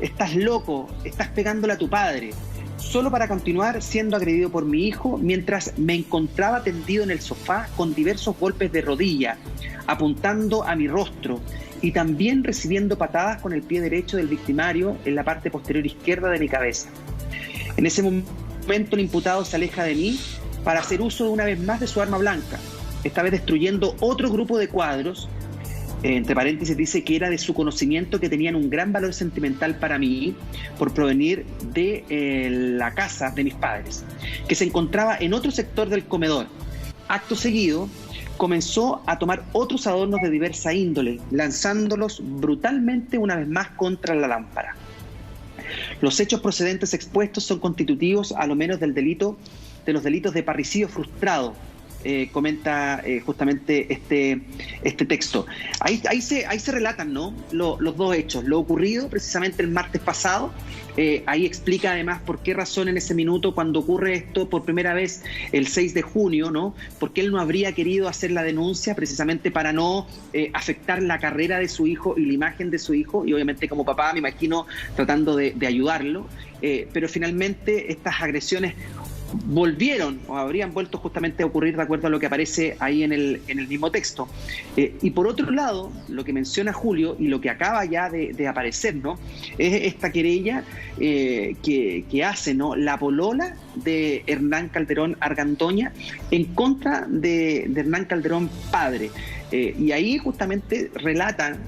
Speaker 2: estás loco, estás pegándole a tu padre, solo para continuar siendo agredido por mi hijo mientras me encontraba tendido en el sofá con diversos golpes de rodilla, apuntando a mi rostro y también recibiendo patadas con el pie derecho del victimario en la parte posterior izquierda de mi cabeza. En ese momento el imputado se aleja de mí para hacer uso de una vez más de su arma blanca, esta vez destruyendo otro grupo de cuadros. Entre paréntesis dice que era de su conocimiento que tenían un gran valor sentimental para mí por provenir de la casa de mis padres, que se encontraba en otro sector del comedor. Acto seguido, comenzó a tomar otros adornos de diversa índole, lanzándolos brutalmente una vez más contra la lámpara. Los hechos procedentes expuestos son constitutivos a lo menos de los delitos de parricidio frustrado, comenta justamente este texto. Ahí se relatan, ¿no?, los dos hechos. Lo ocurrido precisamente el martes pasado, ahí explica además por qué razón en ese minuto, cuando ocurre esto por primera vez el 6 de junio, ¿no?, porque él no habría querido hacer la denuncia precisamente para no afectar la carrera de su hijo y la imagen de su hijo, y obviamente como papá me imagino tratando de ayudarlo, pero finalmente estas agresiones volvieron o habrían vuelto justamente a ocurrir de acuerdo a lo que aparece ahí en el mismo texto. Y por otro lado, lo que menciona Julio y lo que acaba ya de aparecer, ¿no?, es esta querella que hace, ¿no?, la polola de Hernán Calderón Argandoña en contra de Hernán Calderón padre. Y ahí justamente relatan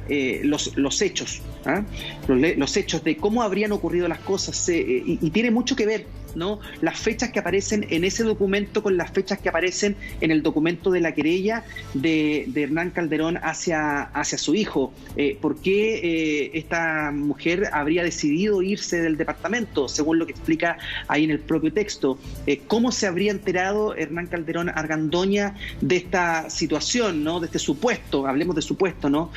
Speaker 2: los hechos, ¿ah?, los hechos de cómo habrían ocurrido las cosas, y tiene mucho que ver, ¿no?, las fechas que aparecen en ese documento con las fechas que aparecen en el documento de la querella de Hernán Calderón hacia su hijo. ¿Por qué esta mujer habría decidido irse del departamento? Según lo que explica ahí en el propio texto. ¿Cómo se habría enterado Hernán Calderón Argandoña de esta situación, ¿no?, de este supuesto, hablemos de supuesto, ¿no?,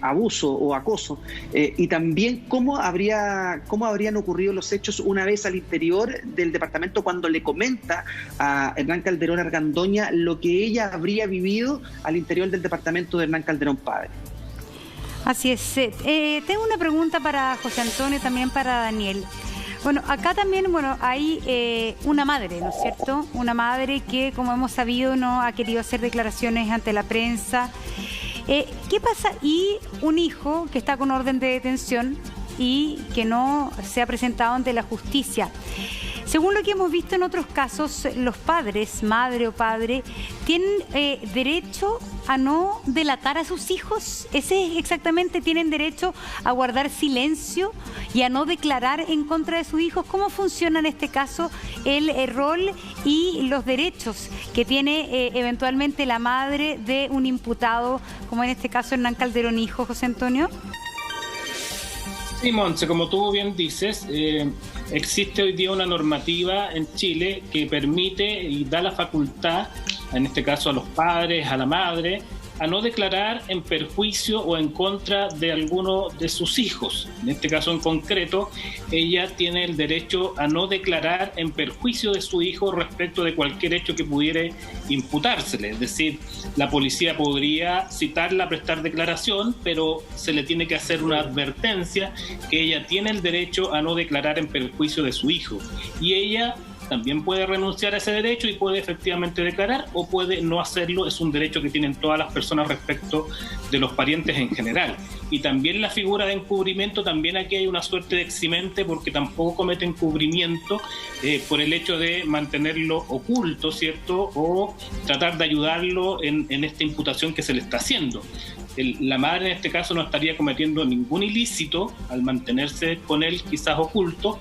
Speaker 2: abuso o acoso? Y también cómo habrían ocurrido los hechos una vez al interior del departamento, cuando le comenta a Hernán Calderón Argandoña lo que ella habría vivido al interior del departamento de Hernán Calderón padre.
Speaker 1: Así es. Tengo una pregunta para José Antonio, también para Daniel. Bueno, acá también, hay una madre, ¿no es cierto? Una madre que, como hemos sabido, no ha querido hacer declaraciones ante la prensa. ¿Qué pasa? Y un hijo que está con orden de detención y que no se ha presentado ante la justicia. Según lo que hemos visto en otros casos, los padres, madre o padre, tienen derecho a no delatar a sus hijos. Exactamente, tienen derecho a guardar silencio y a no declarar en contra de sus hijos. ¿Cómo funciona en este caso el rol y los derechos que tiene eventualmente la madre de un imputado, como en este caso Hernán Calderón hijo, José Antonio?
Speaker 4: Sí, Montse, como tú bien dices, existe hoy día una normativa en Chile que permite y da la facultad, en este caso a los padres, a la madre, a no declarar en perjuicio o en contra de alguno de sus hijos. En este caso en concreto, ella tiene el derecho a no declarar en perjuicio de su hijo respecto de cualquier hecho que pudiera imputársele. Es decir, la policía podría citarla a prestar declaración, pero se le tiene que hacer una advertencia que ella tiene el derecho a no declarar en perjuicio de su hijo. Y ella también puede renunciar a ese derecho y puede efectivamente declarar, o puede no hacerlo. Es un derecho que tienen todas las personas respecto de los parientes en general. Y también la figura de encubrimiento, también aquí hay una suerte de eximente, porque tampoco comete encubrimiento por el hecho de mantenerlo oculto, ¿cierto?, o tratar de ayudarlo en esta imputación que se le está haciendo. La madre en este caso no estaría cometiendo ningún ilícito al mantenerse con él quizás oculto,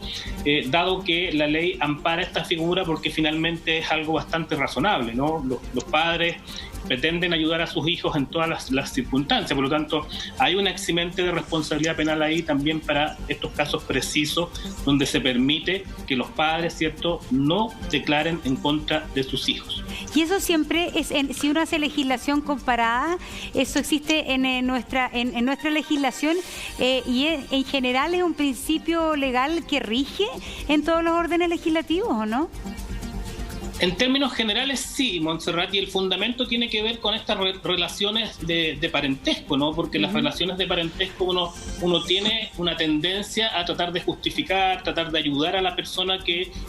Speaker 4: dado que la ley ampara esta figura, porque finalmente es algo bastante razonable, ¿no? Los padres pretenden ayudar a sus hijos en todas las circunstancias. Por lo tanto, hay una eximente de responsabilidad penal ahí también para estos casos precisos donde se permite que los padres, ¿cierto?, no declaren en contra de sus hijos.
Speaker 1: Y eso siempre es, si uno hace legislación comparada, eso existe en nuestra legislación y en general es un principio legal que rige en todos los órdenes legislativos, ¿o no?
Speaker 4: En términos generales sí, Montserrat, y el fundamento tiene que ver con estas relaciones de parentesco, ¿no? Porque las relaciones de parentesco uno tiene una tendencia a tratar de justificar, tratar de ayudar a la persona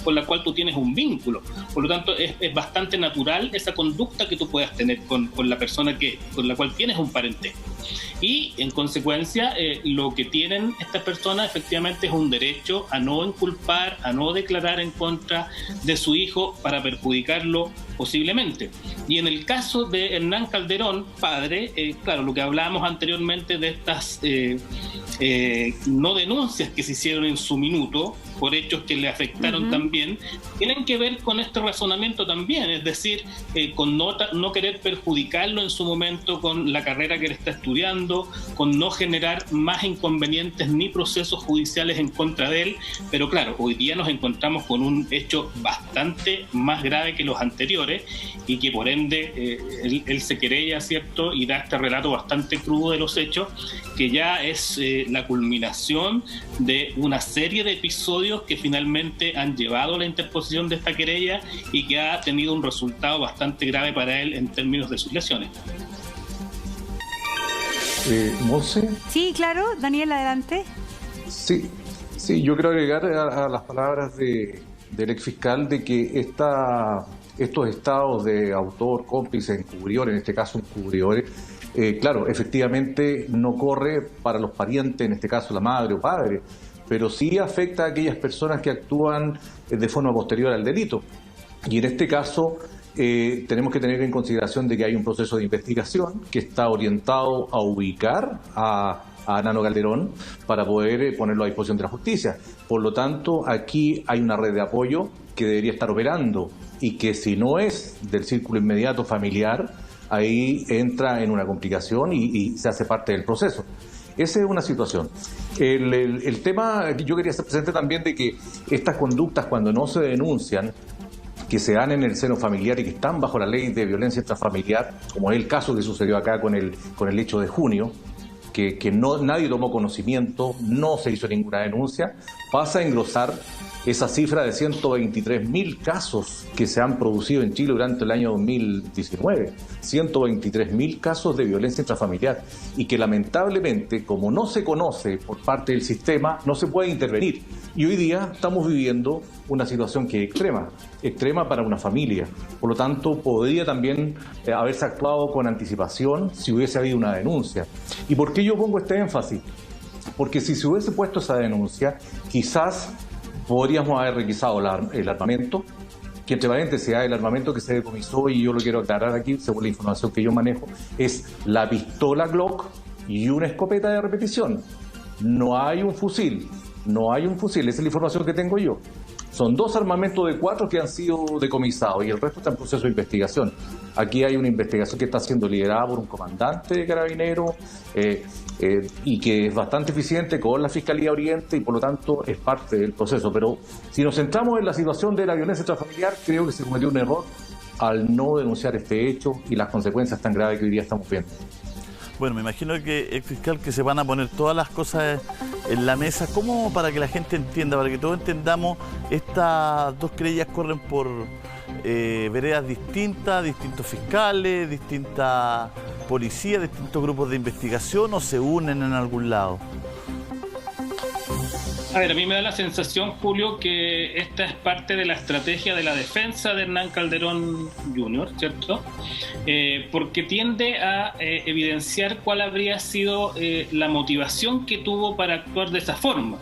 Speaker 4: con la cual tú tienes un vínculo. Por lo tanto, es bastante natural esa conducta que tú puedas tener con la persona con la cual tienes un parentesco. Y, en consecuencia, lo que tienen estas personas efectivamente es un derecho a no inculpar, a no declarar en contra de su hijo para perjudicarlo posiblemente. Y en el caso de Hernán Calderón, padre, claro, lo que hablábamos anteriormente de estas no denuncias que se hicieron en su minuto por hechos que le afectaron también, tienen que ver con este razonamiento también, es decir, con no querer perjudicarlo en su momento con la carrera que él está estudiando, con no generar más inconvenientes ni procesos judiciales en contra de él, pero claro, hoy día nos encontramos con un hecho bastante más grave que los anteriores y que por ende él se querella, ¿cierto?, y da este relato bastante crudo de los hechos, que ya es la culminación de una serie de episodios que finalmente han llevado a la interposición de esta querella y que ha tenido un resultado bastante grave para él en términos de sus lesiones.
Speaker 5: ¿Monse?
Speaker 1: Sí, claro. Daniel, adelante.
Speaker 5: Sí, yo quiero agregar a las palabras del exfiscal de que estos estados de autor, cómplice, encubridor, en este caso encubridores, claro, efectivamente no corre para los parientes, en este caso la madre o padre, pero sí afecta a aquellas personas que actúan de forma posterior al delito. Y en este caso tenemos que tener en consideración de que hay un proceso de investigación que está orientado a ubicar a Nano Calderón para poder ponerlo a disposición de la justicia. Por lo tanto, aquí hay una red de apoyo que debería estar operando y que si no es del círculo inmediato familiar, ahí entra en una complicación y se hace parte del proceso. Esa es una situación. El tema que yo quería hacer presente también de que estas conductas, cuando no se denuncian, que se dan en el seno familiar y que están bajo la ley de violencia intrafamiliar, como es el caso que sucedió acá con el hecho de junio, que nadie tomó conocimiento, no se hizo ninguna denuncia, pasa a engrosar esa cifra de 123.000 casos que se han producido en Chile durante el año 2019, 123.000 casos de violencia intrafamiliar, y que lamentablemente, como no se conoce por parte del sistema, no se puede intervenir. Y hoy día estamos viviendo una situación que es extrema para una familia. Por lo tanto, podría también haberse actuado con anticipación si hubiese habido una denuncia. ¿Y por qué yo pongo este énfasis? Porque si se hubiese puesto esa denuncia, quizás podríamos haber requisado el armamento, que entre paréntesis, el armamento que se decomisó, y yo lo quiero aclarar aquí, según la información que yo manejo, es la pistola Glock y una escopeta de repetición. No hay un fusil, esa es la información que tengo yo. Son 2 armamentos de 4 que han sido decomisados y el resto está en proceso de investigación. Aquí hay una investigación que está siendo liderada por un comandante de Carabineros y que es bastante eficiente con la Fiscalía Oriente y por lo tanto es parte del proceso. Pero si nos centramos en la situación de la violencia intrafamiliar, creo que se cometió un error al no denunciar este hecho y las consecuencias tan graves que hoy día estamos viendo.
Speaker 3: Bueno, me imagino que el fiscal, que se van a poner todas las cosas en la mesa, ¿cómo para que la gente entienda, para que todos entendamos, estas 2 querellas corren por veredas distintas, distintos fiscales, distintas policías, distintos grupos de investigación, o se unen en algún lado?
Speaker 4: A ver, a mí me da la sensación, Julio, que esta es parte de la estrategia de la defensa de Hernán Calderón Jr., ¿cierto? Porque tiende a evidenciar cuál habría sido la motivación que tuvo para actuar de esa forma,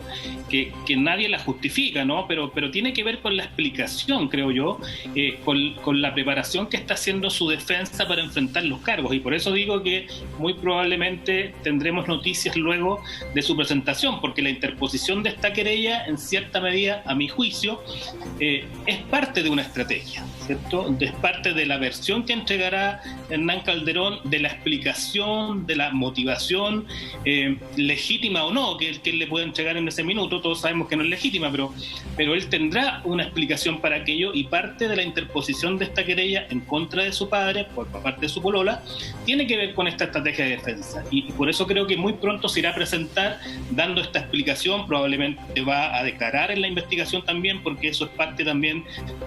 Speaker 4: que nadie la justifica, ¿no? Pero tiene que ver con la explicación, creo yo, con la preparación que está haciendo su defensa para enfrentar los cargos, y por eso digo que muy probablemente tendremos noticias luego de su presentación, porque la interposición de esta esta querella, en cierta medida, a mi juicio, es parte de una estrategia, ¿cierto? Es parte de la versión que entregará Hernán Calderón, de la explicación, de la motivación, legítima o no, que él le puede entregar en ese minuto. Todos sabemos que no es legítima, pero él tendrá una explicación para aquello, y parte de la interposición de esta querella en contra de su padre, por parte de su polola, tiene que ver con esta estrategia de defensa. Y por eso creo que muy pronto se irá a presentar dando esta explicación. Probablemente va a declarar en la investigación también, porque eso es parte también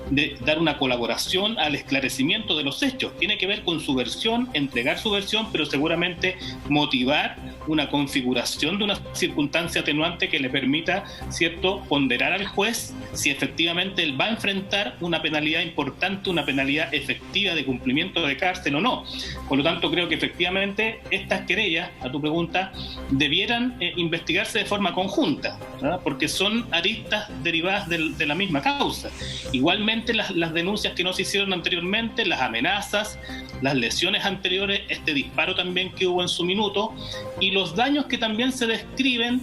Speaker 4: de dar una colaboración al esclarecimiento de los hechos. Tiene que ver con su versión, entregar su versión, pero seguramente motivar una configuración de una circunstancia atenuante que le permita, ¿cierto?, ponderar al juez si efectivamente él va a enfrentar una penalidad importante, una penalidad efectiva de cumplimiento de cárcel o no. Por lo tanto, creo que efectivamente estas querellas, a tu pregunta, debieran investigarse de forma conjunta, ¿verdad? Porque son aristas derivadas de la misma causa. Igualmente las denuncias que no se hicieron anteriormente, las amenazas, las lesiones anteriores, este disparo también que hubo en su minuto, y los daños que también se describen.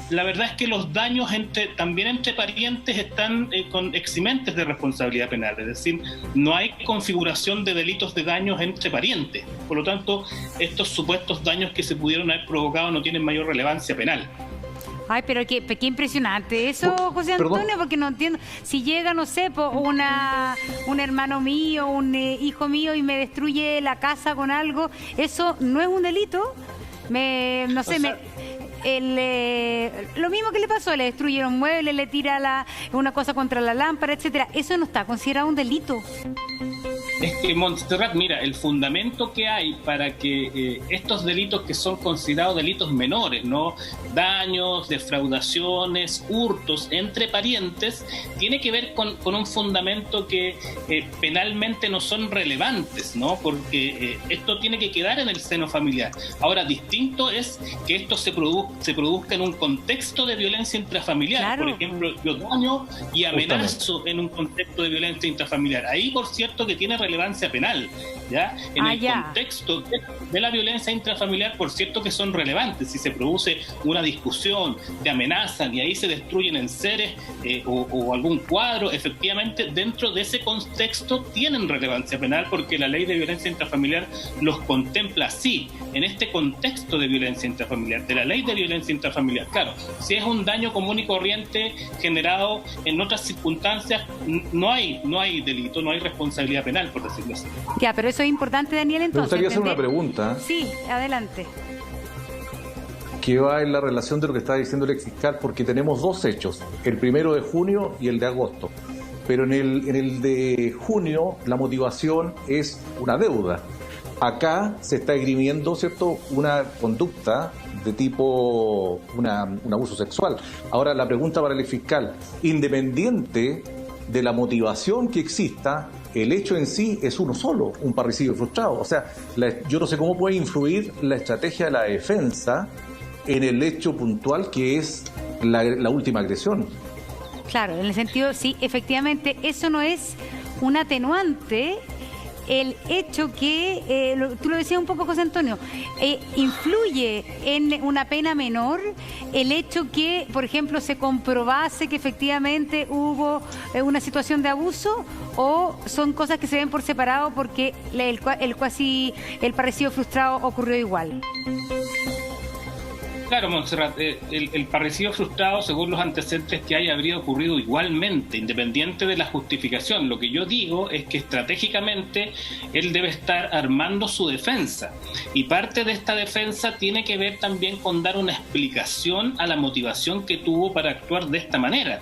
Speaker 4: La verdad es que los daños también entre parientes están eximentes de responsabilidad penal, es decir, no hay configuración de delitos de daños entre parientes. Por lo tanto, estos supuestos daños que se pudieron haber provocado no tienen mayor relevancia penal.
Speaker 1: Ay, pero qué impresionante eso, José Antonio, ¿perdón? Porque no entiendo. Si llega, no sé, un hermano mío, un hijo mío y me destruye la casa con algo, ¿eso no es un delito? Lo mismo que le pasó, le destruyeron muebles, le tira una cosa contra la lámpara, etcétera. ¿Eso no está considerado un delito?
Speaker 4: Es que, Montserrat, mira, el fundamento que hay para que estos delitos que son considerados delitos menores, ¿no?, daños, defraudaciones, hurtos entre parientes, tiene que ver con un fundamento que penalmente no son relevantes, ¿no?, porque esto tiene que quedar en el seno familiar. Ahora, distinto es que esto se produzca en un contexto de violencia intrafamiliar. Claro. Por ejemplo, yo daño y amenazo en un contexto de violencia intrafamiliar. Ahí, por cierto, que tiene relevancia penal, ¿ya? En el contexto de la violencia intrafamiliar, por cierto, que son relevantes. Si se produce una discusión, te amenazan y ahí se destruyen enseres o algún cuadro, efectivamente, dentro de ese contexto tienen relevancia penal, porque la ley de violencia intrafamiliar los contempla así, en este contexto de violencia intrafamiliar, de la ley de violencia intrafamiliar. Claro, si es un daño común y corriente generado en otras circunstancias, no hay delito, no hay responsabilidad penal, por decirlo así.
Speaker 1: Ya, pero eso es importante, Daniel, entonces.
Speaker 5: Me gustaría hacer una pregunta.
Speaker 1: Sí, adelante.
Speaker 5: Que va en la relación de lo que está diciendo el exfiscal, porque tenemos dos hechos, el 1 de junio y el de agosto. Pero en el de junio la motivación es una deuda. Acá se está esgrimiendo, ¿cierto?, una conducta de tipo un abuso sexual. Ahora, la pregunta para el fiscal, independiente de la motivación que exista, el hecho en sí es uno solo, un parricidio frustrado. O sea, yo no sé cómo puede influir la estrategia de la defensa en el hecho puntual que es la última agresión.
Speaker 1: Claro, en el sentido, sí, efectivamente, eso no es un atenuante. El hecho que, tú lo decías un poco, José Antonio, influye en una pena menor el hecho que, por ejemplo, se comprobase que efectivamente hubo una situación de abuso, o son cosas que se ven por separado porque el parricidio frustrado ocurrió igual.
Speaker 4: Claro, Montserrat, el parricidio frustrado, según los antecedentes que hay, habría ocurrido igualmente, independiente de la justificación. Lo que yo digo es que estratégicamente él debe estar armando su defensa, y parte de esta defensa tiene que ver también con dar una explicación a la motivación que tuvo para actuar de esta manera,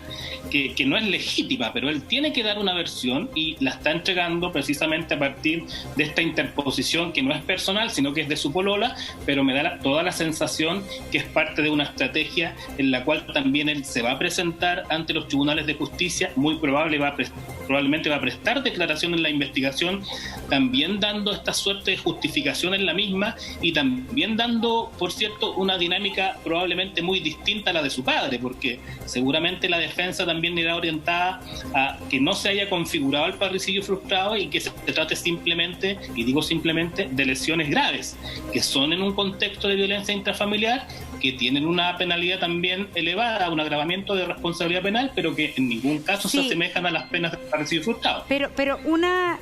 Speaker 4: que no es legítima, pero él tiene que dar una versión y la está entregando precisamente a partir de esta interposición que no es personal, sino que es de su polola, pero me da toda la sensación que es parte de una estrategia en la cual también él se va a presentar ante los tribunales de justicia, muy probablemente va a prestar declaración en la investigación, también dando esta suerte de justificación en la misma, y también dando, por cierto, una dinámica probablemente muy distinta a la de su padre, porque seguramente la defensa también irá orientada a que no se haya configurado el parricidio frustrado y que se trate simplemente, y digo simplemente, de lesiones graves, que son en un contexto de violencia intrafamiliar que tienen una penalidad también elevada, un agravamiento de responsabilidad penal, pero que en ningún caso se asemejan a las penas de desaparecido frustrado.
Speaker 1: Pero una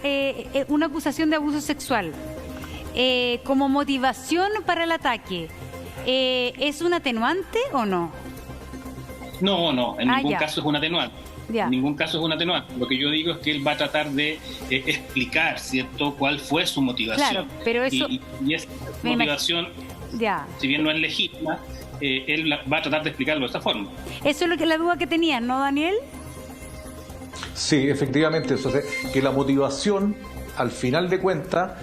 Speaker 1: acusación de abuso sexual como motivación para el ataque, ¿es un atenuante o no?
Speaker 4: No, en ningún caso es un atenuante.
Speaker 1: Ya.
Speaker 4: En ningún caso es un atenuante. Lo que yo digo es que él va a tratar de explicar, ¿cierto?, cuál fue su motivación.
Speaker 1: Claro, pero eso...
Speaker 4: Y esa motivación, si bien no es legítima, él va a tratar de explicarlo de esta forma.
Speaker 1: Eso es lo que la duda que tenías, ¿no, Daniel?
Speaker 5: Sí, efectivamente. Eso, que la motivación, al final de cuentas,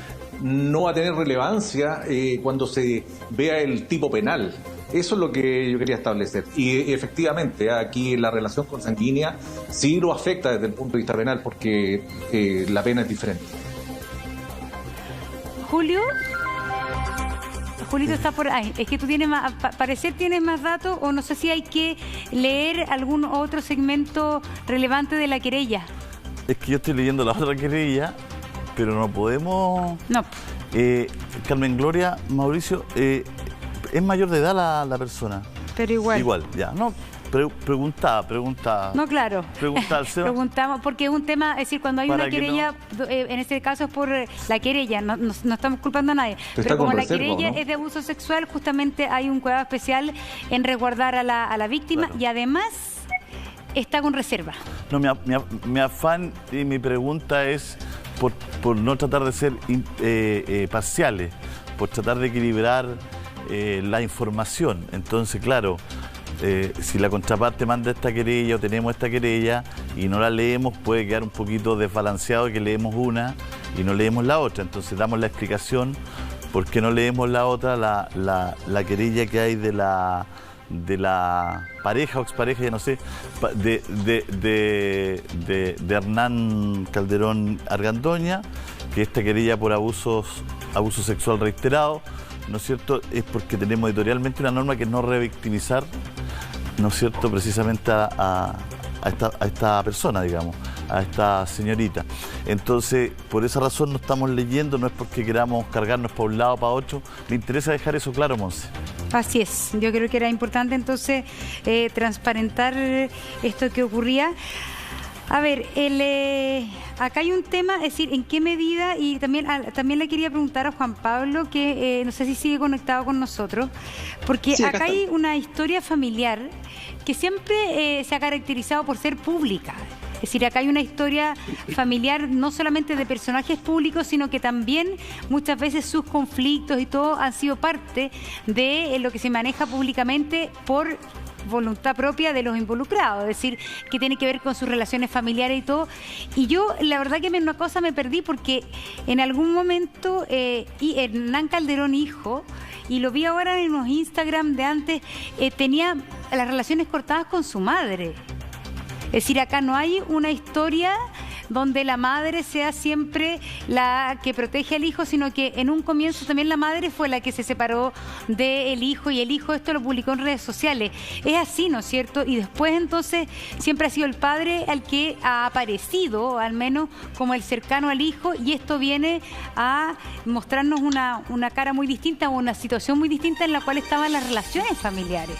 Speaker 5: no va a tener relevancia cuando se vea el tipo penal. Eso es lo que yo quería establecer. Y efectivamente, aquí la relación consanguínea sí lo afecta desde el punto de vista penal, porque la pena es diferente.
Speaker 1: Julio, Julito está por ahí. Es que tú tienes más, parecer tienes más datos, o no sé si hay que leer algún otro segmento relevante de la querella.
Speaker 3: Es que yo estoy leyendo la otra querella, pero no podemos...
Speaker 1: No.
Speaker 3: Carmen Gloria, Mauricio, ¿es mayor de edad la persona?
Speaker 1: Pero igual.
Speaker 3: Igual, ya. No, preguntaba.
Speaker 1: No, claro.
Speaker 3: Preguntaba al CEO.
Speaker 1: Preguntamos, porque es un tema, es decir, cuando hay una querella, en este caso es por la querella, no estamos culpando a nadie. Pero como la querella es de abuso sexual, justamente hay un cuidado especial en resguardar a la víctima, claro. Y además está con reserva. No,
Speaker 3: mi afán y mi pregunta es por no tratar de ser parciales, por tratar de equilibrar la información. Entonces, claro, si la contraparte manda esta querella o tenemos esta querella y no la leemos, puede quedar un poquito desbalanceado que leemos una y no leemos la otra. Entonces damos la explicación por qué no leemos la otra, la querella que hay de la pareja o expareja, ya no sé, de Hernán Calderón Argandoña, que esta querella por abuso sexual reiterado, ¿no es cierto?, es porque tenemos editorialmente una norma que es no revictimizar, ¿no es cierto?, precisamente a esta persona, digamos, a esta señorita. Entonces, por esa razón no estamos leyendo, no es porque queramos cargarnos para un lado o para otro. Me interesa dejar eso claro, Monse.
Speaker 1: Así es, yo creo que era importante entonces transparentar esto que ocurría. A ver, acá hay un tema, es decir, en qué medida, y también le quería preguntar a Juan Pablo, que no sé si sigue conectado con nosotros, porque sí, acá hay una historia familiar que siempre se ha caracterizado por ser pública. Es decir, acá hay una historia familiar no solamente de personajes públicos, sino que también muchas veces sus conflictos y todo han sido parte de lo que se maneja públicamente por voluntad propia de los involucrados, es decir, que tiene que ver con sus relaciones familiares y todo. Y yo, la verdad que una cosa me perdí, porque en algún momento Hernán Calderón hijo, y lo vi ahora en los Instagram de antes, tenía las relaciones cortadas con su madre. Es decir, acá no hay una historia donde la madre sea siempre la que protege al hijo, sino que en un comienzo también la madre fue la que se separó del hijo, y el hijo esto lo publicó en redes sociales. Es así, ¿no es cierto? Y después entonces siempre ha sido el padre al que ha aparecido, al menos como el cercano al hijo, y esto viene a mostrarnos una cara muy distinta, o una situación muy distinta en la cual estaban las relaciones familiares.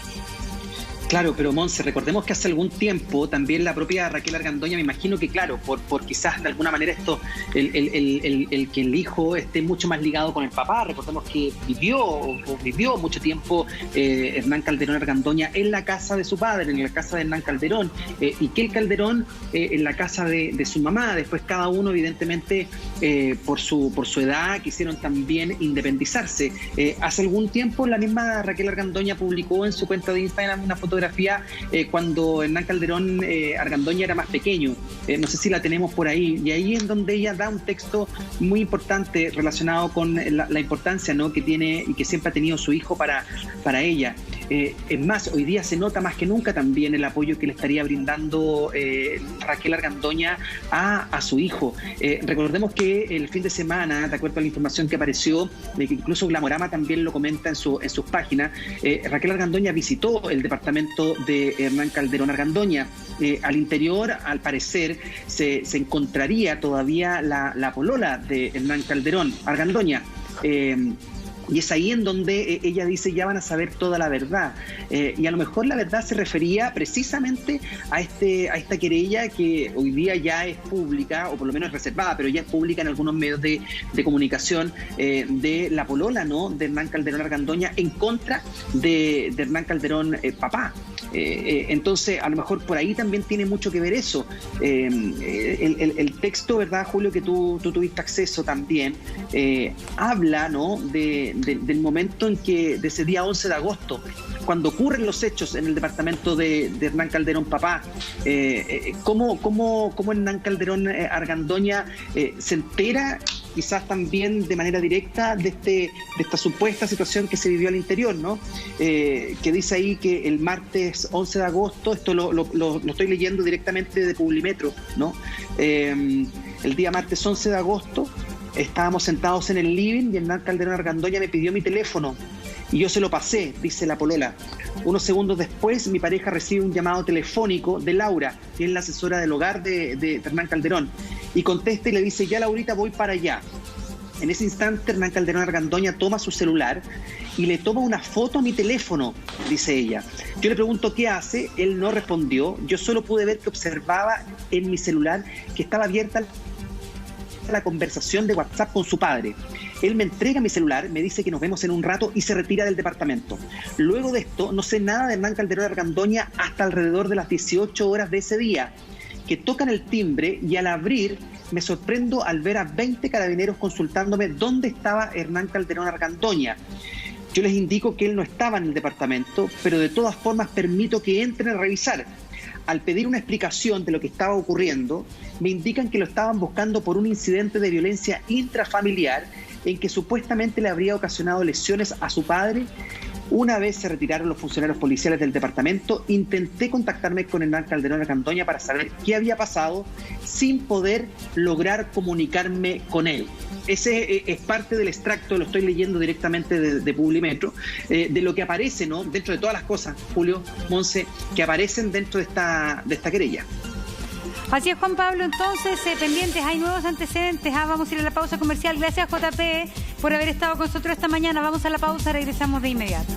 Speaker 2: Claro, pero Monse, recordemos que hace algún tiempo también la propia Raquel Argandoña, me imagino que claro, por quizás de alguna manera esto, el que el hijo esté mucho más ligado con el papá. Recordemos que vivió mucho tiempo Hernán Calderón Argandoña en la casa de su padre, en la casa de Hernán Calderón, y que el Calderón en la casa de su mamá. Después cada uno evidentemente por su edad quisieron también independizarse. Hace algún tiempo la misma Raquel Argandoña publicó en su cuenta de Instagram una fotografía cuando Hernán Calderón Argandoña era más pequeño. No sé si la tenemos por ahí, y ahí es donde ella da un texto muy importante relacionado con la importancia, ¿no?, que tiene y que siempre ha tenido su hijo para ella. Es más, hoy día se nota más que nunca también el apoyo que le estaría brindando Raquel Argandoña a su hijo. Recordemos que el fin de semana, de acuerdo a la información que apareció, de que incluso Glamorama también lo comenta en sus páginas, Raquel Argandoña visitó el departamento de Hernán Calderón Argandoña. Al interior, al parecer, se encontraría todavía la polola de Hernán Calderón Argandoña. Y es ahí en donde ella dice, ya van a saber toda la verdad. Y a lo mejor la verdad se refería precisamente a esta querella que hoy día ya es pública, o por lo menos es reservada, pero ya es pública en algunos medios de comunicación, de la polola, ¿no?, de Hernán Calderón Argandoña en contra de Hernán Calderón papá. Entonces, a lo mejor por ahí también tiene mucho que ver eso. El texto, ¿verdad, Julio, que tú tuviste acceso también, habla, ¿no?, del momento en que, de ese día 11 de agosto, cuando ocurren los hechos en el departamento de Hernán Calderón papá, cómo Hernán Calderón Argandoña se entera, quizás también de manera directa, de esta supuesta situación que se vivió al interior, ¿no? Que dice ahí que el martes 11 de agosto, esto lo estoy leyendo directamente de Publimetro, ¿no? El día martes 11 de agosto estábamos sentados en el living y Hernán Calderón Argandoña me pidió mi teléfono y yo se lo pasé, dice la polola. Unos segundos después, mi pareja recibe un llamado telefónico de Laura, que es la asesora del hogar de Hernán Calderón, y contesta y le dice, ya Laurita, voy para allá. En ese instante, Hernán Calderón Argandoña toma su celular y le toma una foto a mi teléfono, dice ella. Yo le pregunto qué hace, él no respondió, yo solo pude ver que observaba en mi celular que estaba abierta la conversación de WhatsApp con su padre. Él me entrega mi celular, me dice que nos vemos en un rato y se retira del departamento. Luego de esto, no sé nada de Hernán Calderón Argandoña hasta alrededor de las 18 horas de ese día, que tocan el timbre y al abrir me sorprendo al ver a 20 carabineros consultándome dónde estaba Hernán Calderón Argandoña. Yo les indico que él no estaba en el departamento, pero de todas formas permito que entren a revisar. Al pedir una explicación de lo que estaba ocurriendo, me indican que lo estaban buscando por un incidente de violencia intrafamiliar en que supuestamente le habría ocasionado lesiones a su padre. Una vez se retiraron los funcionarios policiales del departamento, intenté contactarme con Hernán Calderón Argandoña para saber qué había pasado, sin poder lograr comunicarme con él. Ese es parte del extracto, lo estoy leyendo directamente de Publimetro, de lo que aparece, ¿no?, dentro de todas las cosas, Julio, Monse, que aparecen dentro de esta querella.
Speaker 1: Así es, Juan Pablo, entonces, pendientes, hay nuevos antecedentes. Vamos a ir a la pausa comercial. Gracias, JP, por haber estado con nosotros esta mañana. Vamos a la pausa, regresamos de inmediato.